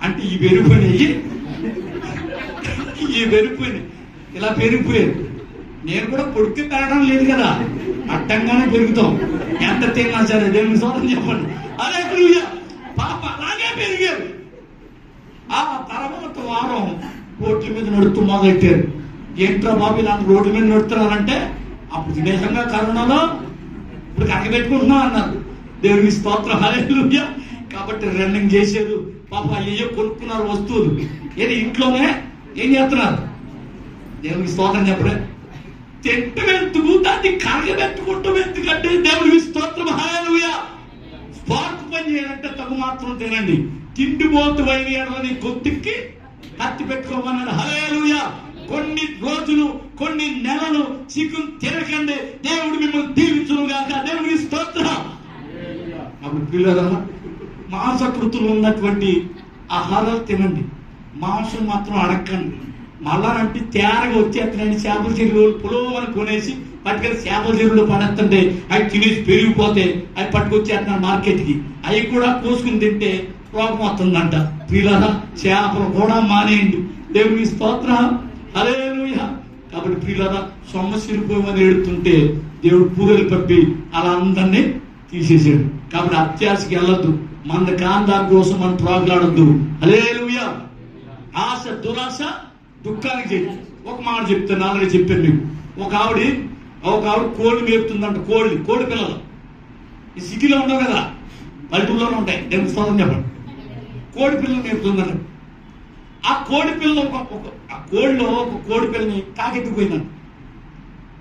అంటే ఈ పెరిగిపోయినాయి ఇలా పెరిగిపోయారు. నేను కూడా పొడికి పెరగడం లేదు కదా, అడ్డంగానే పెరుగుతాం. ఎంత తిన్నా సరే. దేవుని స్తోత్రం చెప్పండి. అదే పాప అలాగే పెరిగారు. ఆ తర్వాత వారం రోడ్ల మీద నడుస్తూ మొదలెట్టారు. ఏంట్రా బాబు ఇలాంటి రోడ్ల మీద నడుస్తున్నారంటే, అప్పుడు విదేశంగా కరోనాలో ఇప్పుడు కరగబెట్టుకుంటున్నాం అన్నారు. దేవునికి స్తోత్రం. హల్లెలూయా. కాబట్టి రన్నింగ్ చేశారు. పాప అయ్యో కొనుక్కున్నారు వస్తువులు. ఏది ఇంట్లోనే ఏం చేస్తున్నారు? దేవునికి స్తోత్రం చెప్పడే. తింటూ దాన్ని కరగబెట్టుకుంటూ ఎందుకంటే దేవునికి స్తోత్రం. హల్లెలూయా. స్పార్క్ పని చేయాలంటే తగు మాత్రం తినండి. తిండిపోతు వైని కొద్దికి కత్తి పెట్టుకోమన్నాడు. హల్లెలూయా. కొన్ని రోజులు కొన్ని నెలలు చికెన్ తినకండి, దేవుడు మిమ్మల్ని దీవించును గాక. దేవునికి స్తోత్రం. అప్పుడు పిల్లరా, మాంసకృతులు ఉన్నటువంటి ఆహారాలు తినండి, మాంసం మాత్రం అడగండి. మళ్ళా అంటే తేరగా వచ్చేస్తున్నాయి చేపల చెరువులు పొలవని కొనేసి పట్టుకెళ్ళి చేపల చెరువులో పడేస్తుంటే అవి తినేసి పెరిగిపోతే అవి పట్టుకొచ్చేస్తున్నాడు మార్కెట్కి. అవి కూడా కోసుకుని తింటే రోగం వస్తుందంట. ప్రియులారా, చేపలు కూడా మానేయండి. దేవునికి స్తోత్రం. హల్లెలూయా. కాబట్టి ప్రియులారా, సొమ్మసిరిపోమని ఏడుతుంటే దేవుడు పూరలు పప్పి అలా అందరినీ తీసేసాడు. కాబట్టి అత్యాశకి వెళ్ళొద్దు, మన కాందాని కోసం మనం ప్రోగలాడొద్దు. హల్లెలూయా. ఆశ దురాశ దుఃఖానికి చేయి. ఒక మాట చెప్తాను, ఆల్రెడీ చెప్పాను మీకు. ఒక ఆవిడ కోడి మేపుతుందంట. కోడి పిల్లలు ఈ సిటీలో ఉండవు కదా, పల్లెటూరులోనే ఉంటాయి. దేవుని స్తోత్రం చెప్పండి. కోడి పిల్లలు మేపుతుందంట. ఆ కోడి పిల్ల ఆ కోడిలో ఒక కోడి పిల్లని కాకెత్తిపోయిందంట.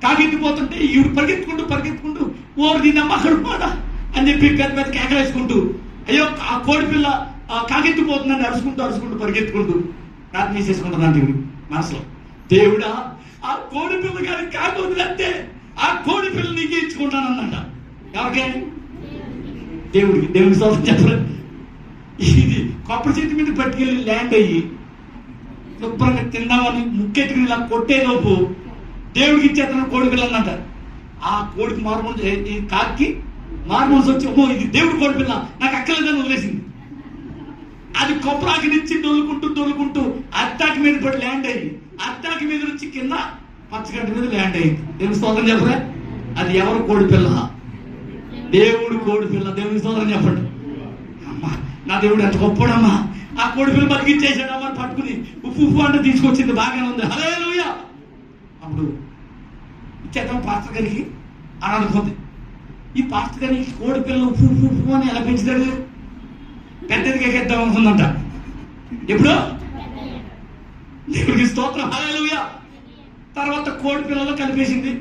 కాకెత్తిపోతుంటే ఈవిడ పరిగెత్తుకుంటూ ఓరు దీన్నమ్మ అక్కడ మాట అని చెప్పి పెద్ద కేకలేసుకుంటూ అయ్యో ఆ కోడి పిల్ల కాకెత్తిపోతుందని అరుచుకుంటూ పరిగెత్తుకుంటూ ప్రార్థన చేసుకుంటుందంట ఈవిడ మనసులో. దేవుడా, ఆ కోడి పిల్ల కానీ కాకొద్దులంటే ఆ కోడి పిల్ల నీకు ఇచ్చుకుంటానన్నట. ఎవరికే? దేవుడికి. దేవుని స్తోత్రం చెప్పలేదు. ఇది కొబ్బరి చెట్టు మీద పట్టుకెళ్ళి ల్యాండ్ అయ్యి శుభ్రంగా తిందామని ముక్కెట్టుకుని ఇలా కొట్టేలోపు దేవుడికి ఇచ్చేతను కోడి పిల్ల అన్నట. ఆ కోడికి ఈ కాకి మార్మోన్స్ వచ్చి ఇది దేవుడి కోడి పిల్ల నాకు అక్కలేదని వదిలేసింది. అది కొబ్బరాకి నుంచి దొరుకుంటూ అత్తాకి మీద పడి ల్యాండ్ అయ్యి అత్తాకి మీద నుంచి కింద పచ్చగడ్డ మీద ల్యాండ్ అయ్యింది. దేవుని స్తోత్రం చెప్పరా. అది ఎవరు కోడి పిల్ల? దేవుడు కోడి పిల్ల. దేవుని స్తోత్రం చెప్పండి. అమ్మా, నా దేవుడు ఎంత గొప్పడమ్మా, ఆ కోడి పిల్ల బతికిచ్చేసాడమ్మా పట్టుకుని ఉప్పు అంటే తీసుకొచ్చింది. బాగానే ఉంది. హల్లెలూయా. అప్పుడు ఇచ్చేద్దాం పాస్టర్ గారికి అని అనుకుంది. ఈ పాస్టర్ గారికి కోడి పిల్ల ఉప్పు అని ఎలా పెంచుతాడు? పెద్దదిగా ఎక్కేద్దాం అనుకుందంట. ఎప్పుడు? దేవుడికి స్తోత్రం. హల్లెలూయా. తర్వాత కోడి పిల్లలో కలిపేసింది.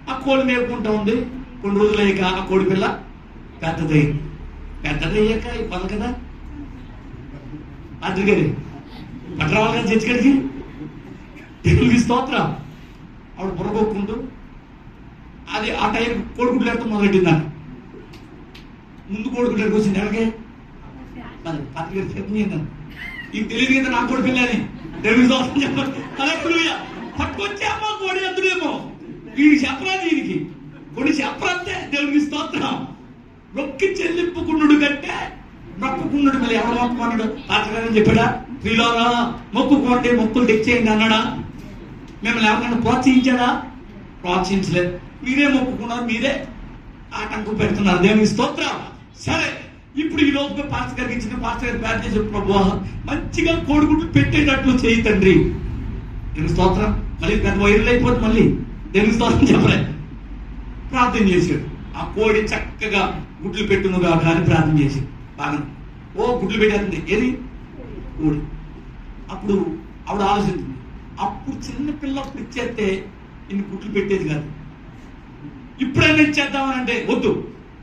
ఆ కోడి మేపుకుంటా ఉంది. కొన్ని రోజులు అయ్యాక ఆ కోడి పిల్ల పెద్దదయ్యాక ఇవ్వాలి కదా పాత్రి గారి పట్టరావాలి కదా చర్చి గడికి. దేవుడికి స్తోత్రం. ఆవిడ బుర్రగొక్కుంటూ అది ఆ టైం కోడిగుడ్లు ఎడతా మొదలెట్టిందాక. ముందు కోడిగుడ్లకి వచ్చింది ఎవరికే? నా పాత్రిక చెప్పిన ఇది తెలియదు కదా నాకు కూడా పిల్లని దేవుడికి స్తోత్రం చెప్పండి. హల్లెలూయా. పట్టుకొచ్చే అమ్మ కోడి అందులేమో వీడికి చెప్పరాదు, వీడికి కొన్ని చెప్పరాదే. దేవుడికి స్తోత్రం. రొక్కి చెల్లింపుకున్నాడు కంటే మొక్కుకున్నాడు. మళ్ళీ ఎవరు మొక్కుకున్నాడు? పాత్రగారని చెప్పాడా? వీళ్ళరా మొక్కుకోండి, మొక్కులు తెచ్చేయండి అన్నాడా? మిమ్మల్ని ఎవరికైనా ప్రోత్సహించాడా? ప్రోత్సహించలేదు. మీరే మొక్కుకున్నారు, మీరే ఆటంకం పెడుతున్నారు. దేవునికి స్తోత్రం. సరే, ఇప్పుడు ఈ రోజు పాస్టర్ గారికి ఇచ్చిన పాస్టర్ గారు ప్రార్థన చేసిన ప్రభువా మంచిగా కోడిగుడ్లు పెట్టేటట్లు చేయి తండ్రి. దేవునికి స్తోత్రం. మళ్ళీ పెద్ద వైరల్ అయిపోతుంది. మళ్ళీ దేవునికి స్తోత్రం చెప్పలే. ప్రార్థన చేశాడు. ఆ కోడి చక్కగా గుడ్లు పెట్టునుగా కానీ ప్రార్థన చేశాడు. బాగా గుడ్లు పెట్టేస్తుంది. ఏది? కోడి. అప్పుడు ఆవిడ ఆలోచించింది, అప్పుడు చిన్న పిల్ల అప్పుడు ఇచ్చేస్తే ఇన్ని గుడ్లు పెట్టేది కాదు. ఇప్పుడైనా ఇచ్చేద్దామని అంటే వద్దు,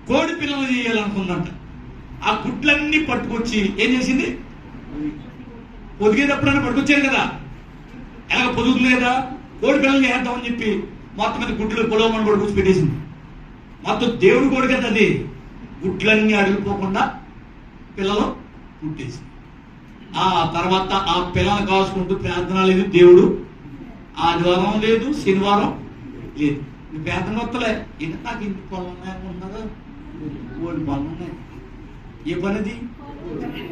కోడి పిల్లలు చేయాలనుకుందంట. ఆ గుడ్లన్నీ పట్టుకొచ్చి ఏం చేసింది? పొదిగేటప్పుడైనా పట్టుకొచ్చారు కదా, ఎలాగ పొదుగుతుంది కదా, కోడి పిల్లలు చేద్దామని చెప్పి మొత్తం మీద గుడ్లు పొలవమని కూడా కూర్చి పెట్టేసింది. మొత్తం దేవుడు కోడి కదా అది. గుడ్లన్నీ అడిగిపోకుండా పిల్లలు పుట్టేసి ఆ తర్వాత ఆ పిల్లలు కాసుకుంటూ ప్రార్థన లేదు. దేవుడు ఆదివారం లేదు, శనివారం లేదు. వేతన వస్తలే. ఇది నాకు ఇంటి పొలం ఉన్నాయనుకుంటున్నారా? కోడి పొలం ఉన్నాయి. ఏ పనిది?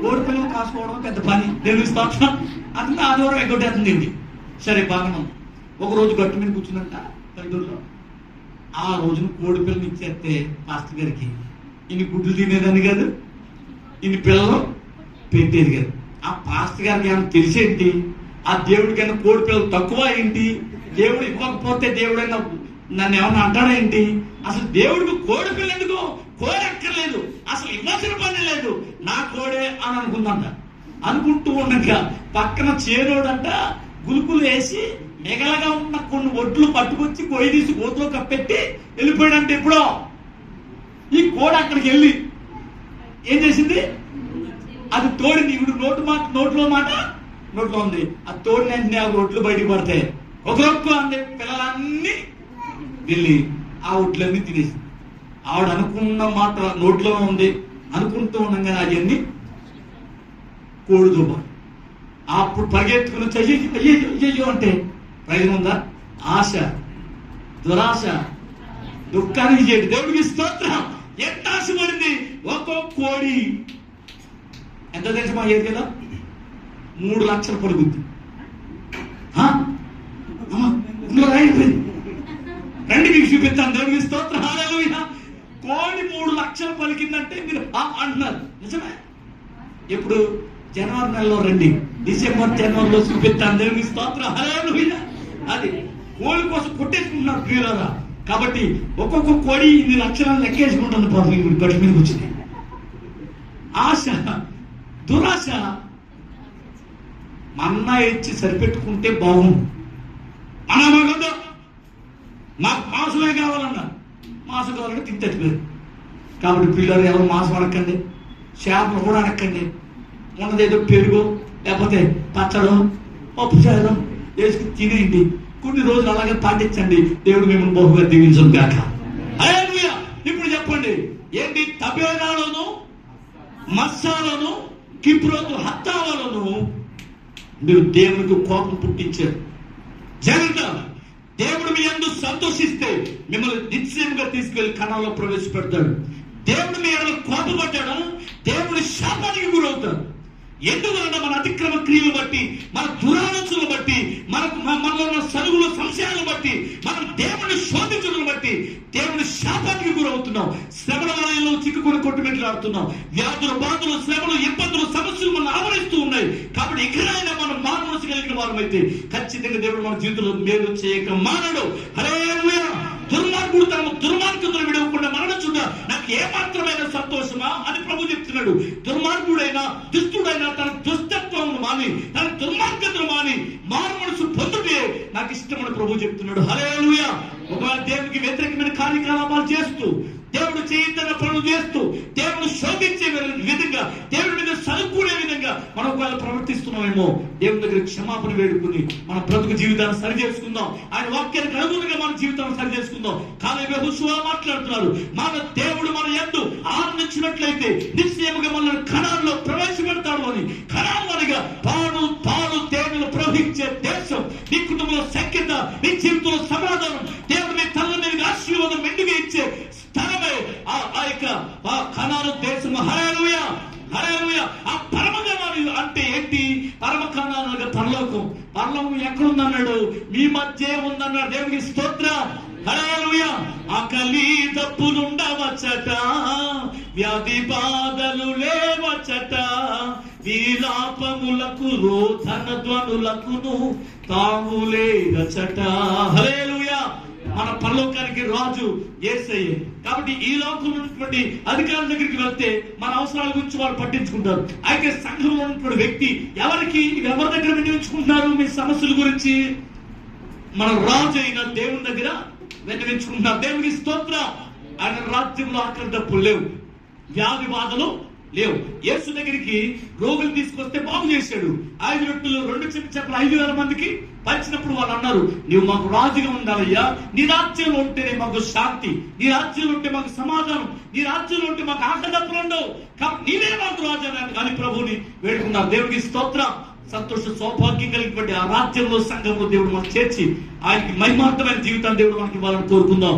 కోడి పిల్లలు కాసుకోవడం పెద్ద పని. దేవుని స్తోత్రం. అందుకే ఆదివారం ఎగ్గొట్టేస్తుంది ఏంటి. సరే బాగా ఒక రోజు గట్టు మీద కూర్చుందంట పల్లెటూరులో. ఆ రోజున కోడి పిల్లలు ఇచ్చేస్తే పాస్టర్ గారికి ఇన్ని గుడ్లు తినేదని కాదు, ఇన్ని పిల్లలు పెట్టేది కాదు. ఆ పాస్టర్ గారికి ఏమైనా తెలిసేంటి? ఆ దేవుడికైనా కోడి పిల్లలు తక్కువ ఏంటి? దేవుడు ఇవ్వకపోతే దేవుడైనా నన్ను ఏమన్నా అంటాడేంటి? అసలు దేవుడికి కోడి పిల్ల ఎందుకు? కోడి అక్కర్లేదు, అసలు ఇవ్వాల్సిన పని లేదు, నా కోడే అని అనుకుందంట. అనుకుంటూ ఉండగా పక్కన చేరోడంట గులుకులు వేసి మిగలగా ఉన్న కొన్ని ఒడ్లు పట్టుకొచ్చి కొయ్యి తీసి గోతులో కప్పెట్టి వెళ్ళిపోయాడంటే. ఎప్పుడో ఈ కోడి అక్కడికి వెళ్ళి ఏం చేసింది? అది తోడింది. ఇప్పుడు నోట్లో మాట నోట్లో ఉంది. అది తోడిన వెంటనే ఆ ఒడ్లు బయటికి పడతాయి. ఒకరొక్క అందే పిల్లలన్నీ వెళ్ళి ఆ ఒడ్లన్నీ తినేసింది. ఆవిడ అనుకున్న మాట నోట్లో ఉంది. అనుకుంటూ ఉండగానే అవన్నీ కోడితో పాటు అప్పుడు పరిగెత్తుకుని అయ్యో అంటే ప్రయోజనం ఉందా? ఆశ, దురాశ, దుఃఖానికి చేయడు. దేవుడికి స్తోత్రం. ఎంత ఆశపడింది! ఒక్కొక్క కోడి ఎంత తెలుసు మా ఏరియాలో? 3 లక్షలు పలుకుద్ది. రండి మీకు చూపిస్తాను. దేవుడికి స్తోత్రం. హల్లెలూయా. కోడి 3 లక్షలు పలికిందంటే మీరు అంటున్నారు. నిజమే. ఎప్పుడు? జనవరి నెలలో రండి, డిసెంబర్ జనవరిలో చూపిస్తాను. దేవుడికి స్తోత్రం. హల్లెలూయా. అది కోడి కోసం కొట్టేసుకుంటున్నారు ప్రియులారా. కాబట్టి ఒక్కొక్క కోడి ఇన్ని లక్షలను లెక్కేసుకుంటుంది. పాపం ఇప్పుడు గట్టు మీదకి వచ్చింది. ఆశ, దురాశ. మన్నా ఇచ్చి సరిపెట్టుకుంటే బాగుంది. మాకొద్దు, మాకు మాంసమే కావాలన్నారు. మాంసం కావాలంటే తిని తట్టిపోయారు. కాబట్టి పిల్లలు ఎవరు మాంసం అడగండి, చేపలు కూడా అడగండి. ఉన్నదేదో పెరుగు లేకపోతే పచ్చడం, పప్పు చేయడం వేసుకుని తినేయండి. కొన్ని రోజులు అలాగే పాటించండి. దేవుడు మిమ్మల్ని బహుగా దీవించను గాక. హల్లెలూయా. ఇప్పుడు చెప్పండి, ఏంటి? తబేరాలను, మస్సాలను, కిబ్రోతు హత్తావలను మీరు దేవునికి కోపం పుట్టించారు. జాగ్రత్త. దేవుడు మీ యందు సంతోషిస్తే మిమ్మల్ని నిశ్చయంగా తీసుకెళ్లి కణాల్లో ప్రవేశపెడతాడు. దేవుడు మీ యందు కోపపడ్డాడు, దేవుడి శాపానికి గురవుతాడు. ఎందువలన? మన అతిక్రమ క్రియలు బట్టి, మన దురాలోచనలు బట్టి, మనలో ఉన్న సరుగుల సంశయాలను బట్టి, మనం దేవుని శోధించడం బట్టి దేవుని శాపానికి గురవుతున్నాం. శ్రమల వలయంలో చిక్కుకొని కొట్టుమెట్లాడుతున్నాం. వ్యాధులు, బాధలు, శ్రమలు, ఇబ్బందులు, సమస్యలు మనం ఆవరిస్తూ ఉన్నాయి. కాబట్టి ఇకనైనా మనం మానవలసి కలిగిన వారమైతే ఖచ్చితంగా దేవుడు మన జీవితంలో మేలు చేయక మానడు. హల్లెలూయా. దుర్మార్గుడు తన దుర్మార్గతను విడవకుండా మరణించుగా నాకు ఏమాత్రమైన సంతోషమా అని ప్రభు చెప్తున్నాడు. దుర్మార్గుడైనా, దుష్టుడైనా తన దుష్టత్వం మాని, తన దుర్మార్గతను మాని మారు మనసు పొందుటే నాకు ఇష్టమని ప్రభు చెప్తున్నాడు. హల్లెలూయా. ఒకవేళ దేవునికి వ్యతిరేకమైన కార్యకలాపాలు చేస్తూ, దేవుడు చేయొద్దన్న పనులు చేస్తూ, దేవుడు శోభించే విధంగా, దేవుడి మీద సరుకునే విధంగా మనం ఒకవేళ ప్రవర్తిస్తున్నామేమో దేవుని దగ్గర క్షమాపణ వేడుకుని మన బ్రతుకు జీవితాన్ని సరి చేసుకుందాం. ఆయన వాక్యానికి అనుగుణంగా మన జీవితాన్ని సరి చేసుకుందాం. కాలేబు యెహోషువ మాట్లాడుతున్నారు, మన దేవుడు మన యందు ఆనందించినట్లయితే నిశ్చయముగా మనల్ని కణాల్లో ప్రవేశపెడతాడు. మీ జీవితంలో సమాధానం, దేవుడు మీ తల మీద ఆశీర్వాదం మెండుగా ఇచ్చే స్థలమే ఆ యొక్క కనాను దేశము. హల్లెలూయా, హల్లెలూయా. ఆ పరమ కనాను అంటే ఏంటి? పరమ కనాను అంటే పరలోకం. పరలోకం ఎక్కడుందన్నాడు? మీ మధ్య ఉందన్నాడు. దేవునికి స్తోత్రం. హల్లెలూయా. ఆకలి దప్పులుండవచ్చట, వ్యాధి బాధలు లేవచ్చట, విలాపములకు రోదన ధ్వనులకును తాములేరచట. హల్లెలూయా. మన పరలోకానికి రాజు యేసయ్యే. కాబట్టి ఈ లోకంలో ఉన్నటువంటి అధికారుల దగ్గరికి వెళ్తే మన అవసరాల గురించి వాళ్ళు పట్టించుకుంటారు. అయితే సంఘంలో ఉన్నటువంటి వ్యక్తి ఎవరి దగ్గర వినియోగించుకుంటున్నారు? మీ సమస్యల గురించి మన రాజు అయిన దేవుని దగ్గర వినియోగించుకుంటున్నారు. దేవునికి స్తోత్రం. ఆయన రాజ్యంలో ఆకలి డప్పులు లేవు, వ్యాధి బాధలు లేవు. యేసు దగ్గరికి రోగులు తీసుకొస్తే బాగు చేశాడు. 5 రొట్టెలు 2 చెప్పులు 5,000 మందికి పంచినప్పుడు వాళ్ళు అన్నారు, నువ్వు మాకు రాజుగా ఉండాలయ్యా, నీ రాజ్యంలో ఉంటేనే మాకు శాంతి, నీ రాజ్యంలో ఉంటే మాకు సమాధానం, నీ రాజ్యంలో ఉంటే మాకు ఆకలిదప్పులు ఉండవు, కాబట్టి నీవే మాకు రాజు అని ప్రభుని వేడుకున్నారు. దేవుడికి స్తోత్రం. సంతోష సౌభాగ్యం కలిగినటువంటి ఆ రాజ్యంలో సంఘంలో దేవుడు మనకు చేర్చి ఆయనకి మహిమార్థమైన జీవితాన్ని దేవుడు మనకి ఇవ్వాలని కోరుకుందాం.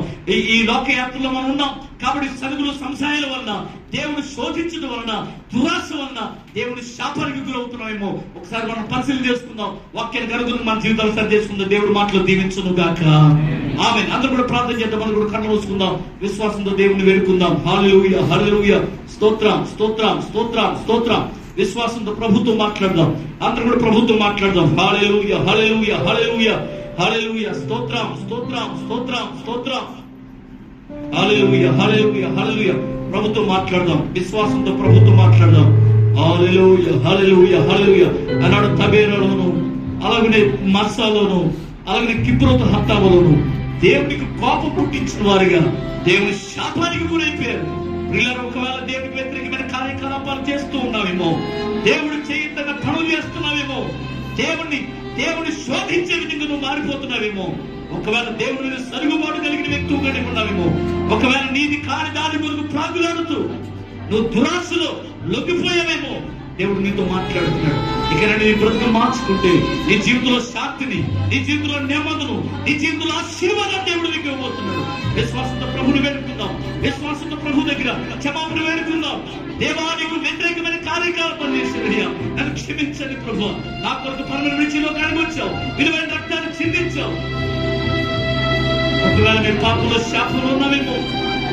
ఈ లోకయాత్రలో మనం ఉన్నాం కాబట్టి సరుగులు సంశయాల వలన, దేవుడు శోధించడం వలన, దురాశ వలన దేవుడి శాపానికి గురవుతున్నామేమో ఒకసారి మనం పరిశీలన చేసుకుందాం. వాక్యాన్ని కనుగొని మన జీవితాలు సరి చేసుకుందాం. దేవుడు మాటలు దీవించును గాక. ఆమేన్. అందరూ కూడా ప్రార్థన చేద్దాం. మనం కూడా కళ్ళు మూసుకుందాం. విశ్వాసంతో దేవుడిని వేడుకుందాం. హల్లెలూయా, హల్లెలూయా. స్తోత్రం, స్తోత్రం, స్తోత్రం, స్తోత్రం. విశ్వాసంతో ప్రభుత్వం మాట్లాడదాం. అందరూ కూడా ప్రభుత్వం మాట్లాడదాం. హల్లెలూయా, హల్లెలూయా, హల్లెలూయా, హల్లెలూయా. స్తోత్రం, స్తోత్రం, స్తోత్రం, స్తోత్రం. హల్లెలూయా, హల్లెలూయా, హల్లెలూయా. ప్రభుత్వం మాట్లాడదాం. విశ్వాసంతో ప్రభుత్వం మాట్లాడదాం. హల్లెలూయా, హల్లెలూయా, హల్లెలూయా. అన్నాడు తబేరాలోను, అలాగనే మస్సాలోను, అలాగనే కిబ్రోతు హత్తావలోను దేవునికి కోపం పుట్టించిన వారిగా దేవుని శాపానికి గురైపోయారు. వీళ్ళని ఒకవేళ దేవుడికి వ్యతిరేకమైన కార్యకలాపాలు చేస్తూ ఉన్నావేమో, దేవుడు చేయతన్న పనులు చేస్తున్నావేమో, దేవుడిని శోధించే విధంగా నువ్వు మారిపోతున్నావేమో, ఒకవేళ దేవుడి మీద సరుగుబాటు కలిగిన వ్యక్తిగా ఉన్నావేమో, ఒకవేళ నీది కాని దాని కొరకు ప్రాగులాడుతూ నువ్వు దురాశలో లొంగిపోయావేమో, దేవుడు నీతో మాట్లాడుతున్నాడు. ఇక నీ బ్రతుకులు మార్చుకుంటే నీ జీవితంలో శాంతిని, నీ జీవితంలో నెమ్మదును, నీ జీవితంలో ఆశీర్వాదం దేవుడు నీకు ఇవ్వబోతున్నాడు. విశ్వాసంతో ప్రభుని వేడుకుందాం. విశ్వాసంతో ప్రభు దగ్గర క్షమాపణ వేడుకుందాం. దేవానికి వ్యతిరేకమైన కార్యకలాపాలు చేసేవయ్యా, నన్ను క్షమించండి ప్రభు. నా కొరకు పరమ రుచిలో కనిపించావు, విలువైన రక్తాన్ని చిందించావు. ఒకవేళ నేను పాపంలో శాపంలో ఉన్నావేమో,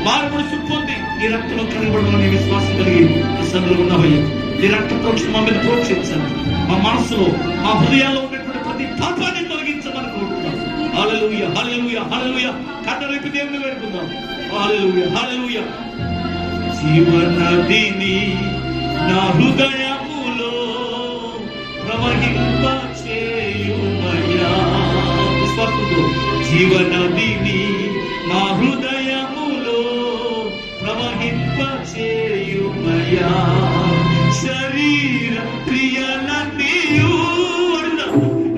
మారుమనసు పొంది ఈ రక్తంలో కనబడాలని విశ్వాసం కలిగి ఈ సన్నిధిలో ఉన్నావయ్యా. ఈ రక్త ప్రోక్షణ మా మీద ప్రోక్షించండి. మా మనసులో, మా హృదయాల్లో ఉన్నటువంటి ప్రతి పాపాన్ని తొలగించమని కోరుతున్నాం. హల్లెలూయా, హల్లెలూయా, హల్లెలూయా. కట్టరైపు దేవుని వేడుకుందాం. హల్లెలూయా, హల్లెలూయా. జీవనదిని నా హృదయములో ప్రవహింప చేయుమయ్యా. విశ్వాసంతో జీవనదిని నా హృదయములో ప్రవహింప చేయుమయ్యా. శరీర క్రియలన్నీయు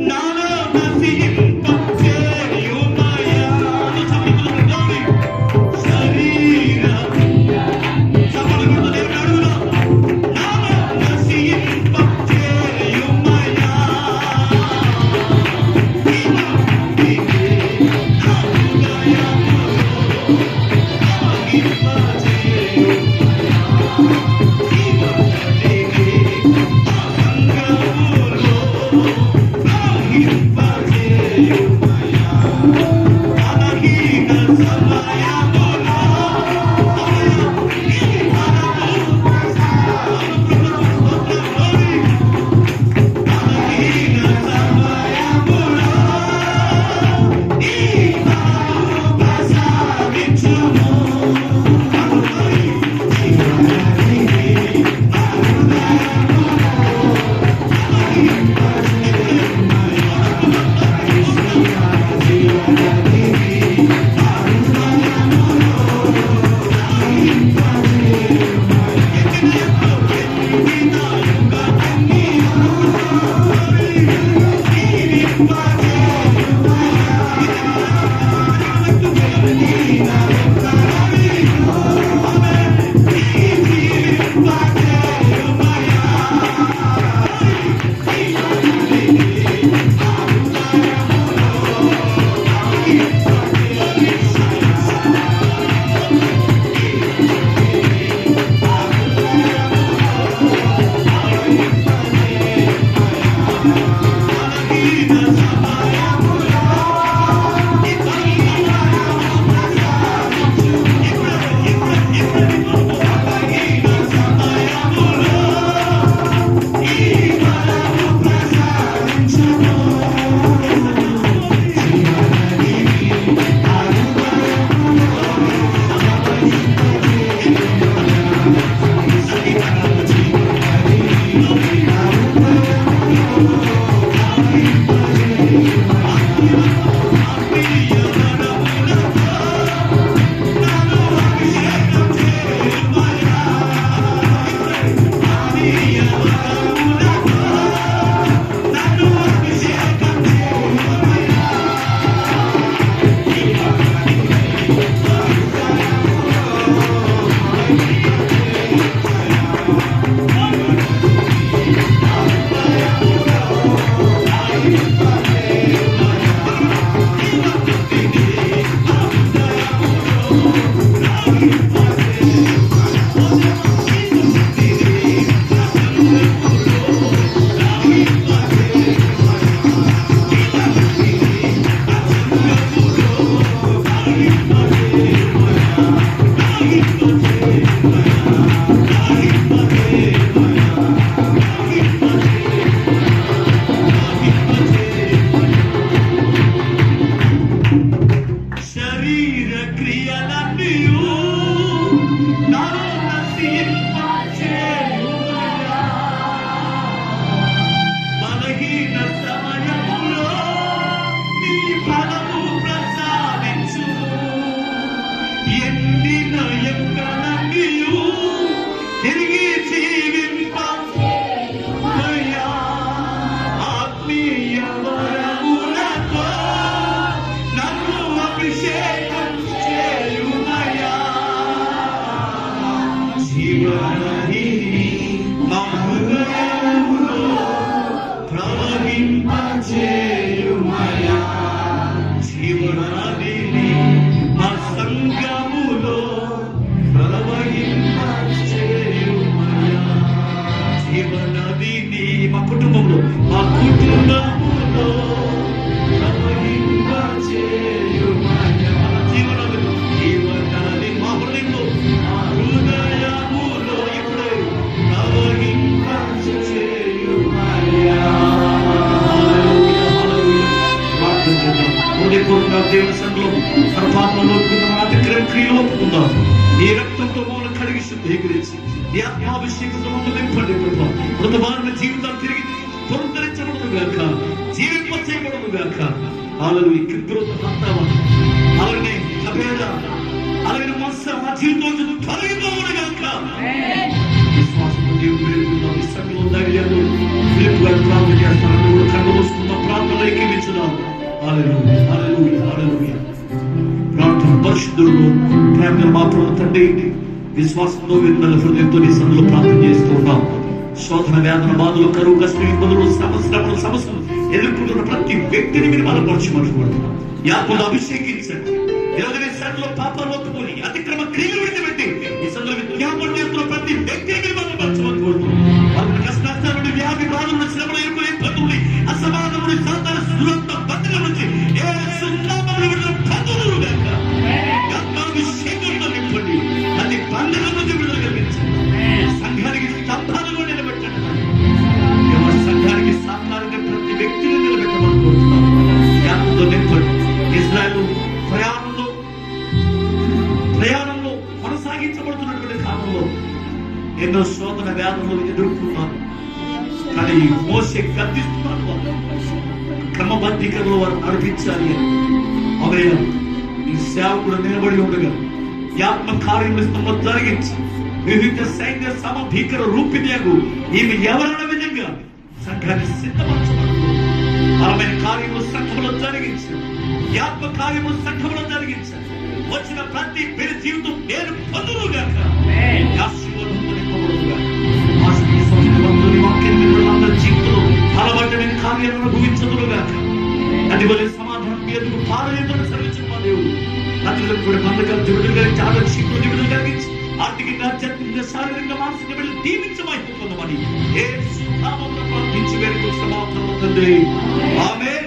నాలో నశింప చేయుమయ్యా. శరీర సఫలముతో దేవుని అడుగుదాం. నాలో నశింప చేయుమయ్యా. జీవనదిని నా హృదయములో ప్రవహింపచేయుమయా. జీవనదిని మా సంఘములో ప్రవహింపచేయుమయా. జీవనదిని మా కుటుంబంలో ప్రవహింపచేయుమయా. మన జీవనదిని జీవనది మా హృదయంలో మా హృదయములో ఇప్పుడే ప్రవహింపచేయుమయా. హృదయపూర్వకంగా దేవుని సన్నిధిలో సర్పాత్మలో అతిక్రమ క్రియలు ఒప్పుకుందాం. ఈ రక్తంతో మమ్మల్ని కడిగి శుద్ధీకరించి ఈ ఆత్మాభిషేకంతో మమ్మల్ని నింపండి ప్రభు. మృతమానవ జీవితాలు తిరిగి పునరుద్ధరించబడదు గాక, జీవింప చేయబడదు గాక. అలాగే కిబ్రోతు హత్తావను, అలాగే అభేద, అలాగే మత్స మా జీవితంలో తొలగిపోవడు గాక. విశ్వాసంతో దేవుడు వేడుకుందాం. ఈ సమయంలో ధైర్యాలు పిలుపుగా ప్రార్థన చేస్తాను. కూడా కళ్ళు వస్తున్న ప్రార్థనలో ఎక్కించుదాం. హల్లెలూయా, హల్లెలూయా, హల్లెలూయా. ప్రార్థన పరిశుద్ధుడు ప్రేమ మాత్రం తండ్రి విశ్వాసంతో విన్నల హృదయంతో నీ సన్నిధిలో ప్రార్థన చేస్తూ ఉన్నాం. శోధన, వేదన, బాధలు, కరువు, కష్టం, ఇబ్బందులు, సమస్యలు ఎదుర్కొంటున్న ప్రతి వ్యక్తిని మీరు బలపరచమనుకుంటున్నాం. యాత్మలు అభిషేకించండి. ఈరోజు నీ సన్నిధిలో పాపాలు ఒప్పుకొని అతిక్రమ క్రియలు విడిచిపెట్టి ఈ సన్నిధిలో విజ్ఞాపన చేస్తున్న ప్రతి వ్యక్తిని మీరు బలపరచమనుకుంటున్నాం. వాళ్ళ కష్టాల నుండి, వ్యాధి బాధలు, శ్రమలు, ఎరుకులు, ఇబ్బందులు, అసమానములు, సాధారణ సురంత బంధుల నుంచి యేసు నామములో విడుదల పొందుదురు గాక. ఆత్మాభిషేకంతో నింపండి. అన్ని బంధుల నుంచి విడుదల కలిగించండి. సంఘానికి స్తంభాలుగా నిలబెట్టండి. ఎవరి సంఘానికి సాకారంగా ప్రతి వ్యక్తిని నిలబెట్టమనుకుంటున్నాం. జ్ఞానంతో నింపండి. ఇజ్రాయేలు ప్రయాణంలో కొనసాగించబడుతున్నటువంటి కాలంలో ఎన్నో శోధన వేదనలు ఎదుర్కొన్నారు. కానీ మోసే గద్దిస్తున్నారు. వారు క్రమబద్ధీకరణలో వారు నడిపించాలి. అవే ఈ సేవకుడు నిలబడి ఉండగా యాత్మ కార్యములు జరిగించి వివిధ సైన్య సమభీకర రూపిణియకు ఈమె ఎవరన్న విధంగా సంఘాన్ని సిద్ధపరచబడుతూ బలమైన కార్యములు సంఘంలో జరిగించారు. యాత్మ కార్యములు సంఘంలో జరిగించారు. వచ్చిన ప్రతి పేరు జీవితం నేను పొందురుగాక. ఆశీర్వాదంతో నింపబడుగాక. వాక్యం జీవితంలో బలవంతమైన కార్యాలను అనుభవించదురుగాక. అది వల్ల సమాధానం మీదకు పారవేదన సర్వించిన మా దేవుడు ప్రజలకు కూడా బంధకాలు విడుదల కలిగించి, ఆదర్శికులు విడుదల కలిగించి, ఆర్థికంగా, ఆధ్యాత్మికంగా, శారీరకంగా, మానసికంగా వీళ్ళు దీవించమని యేసు నామములో ప్రార్థించి వేడుకొంటున్నాము తండ్రి. ఆమేన్.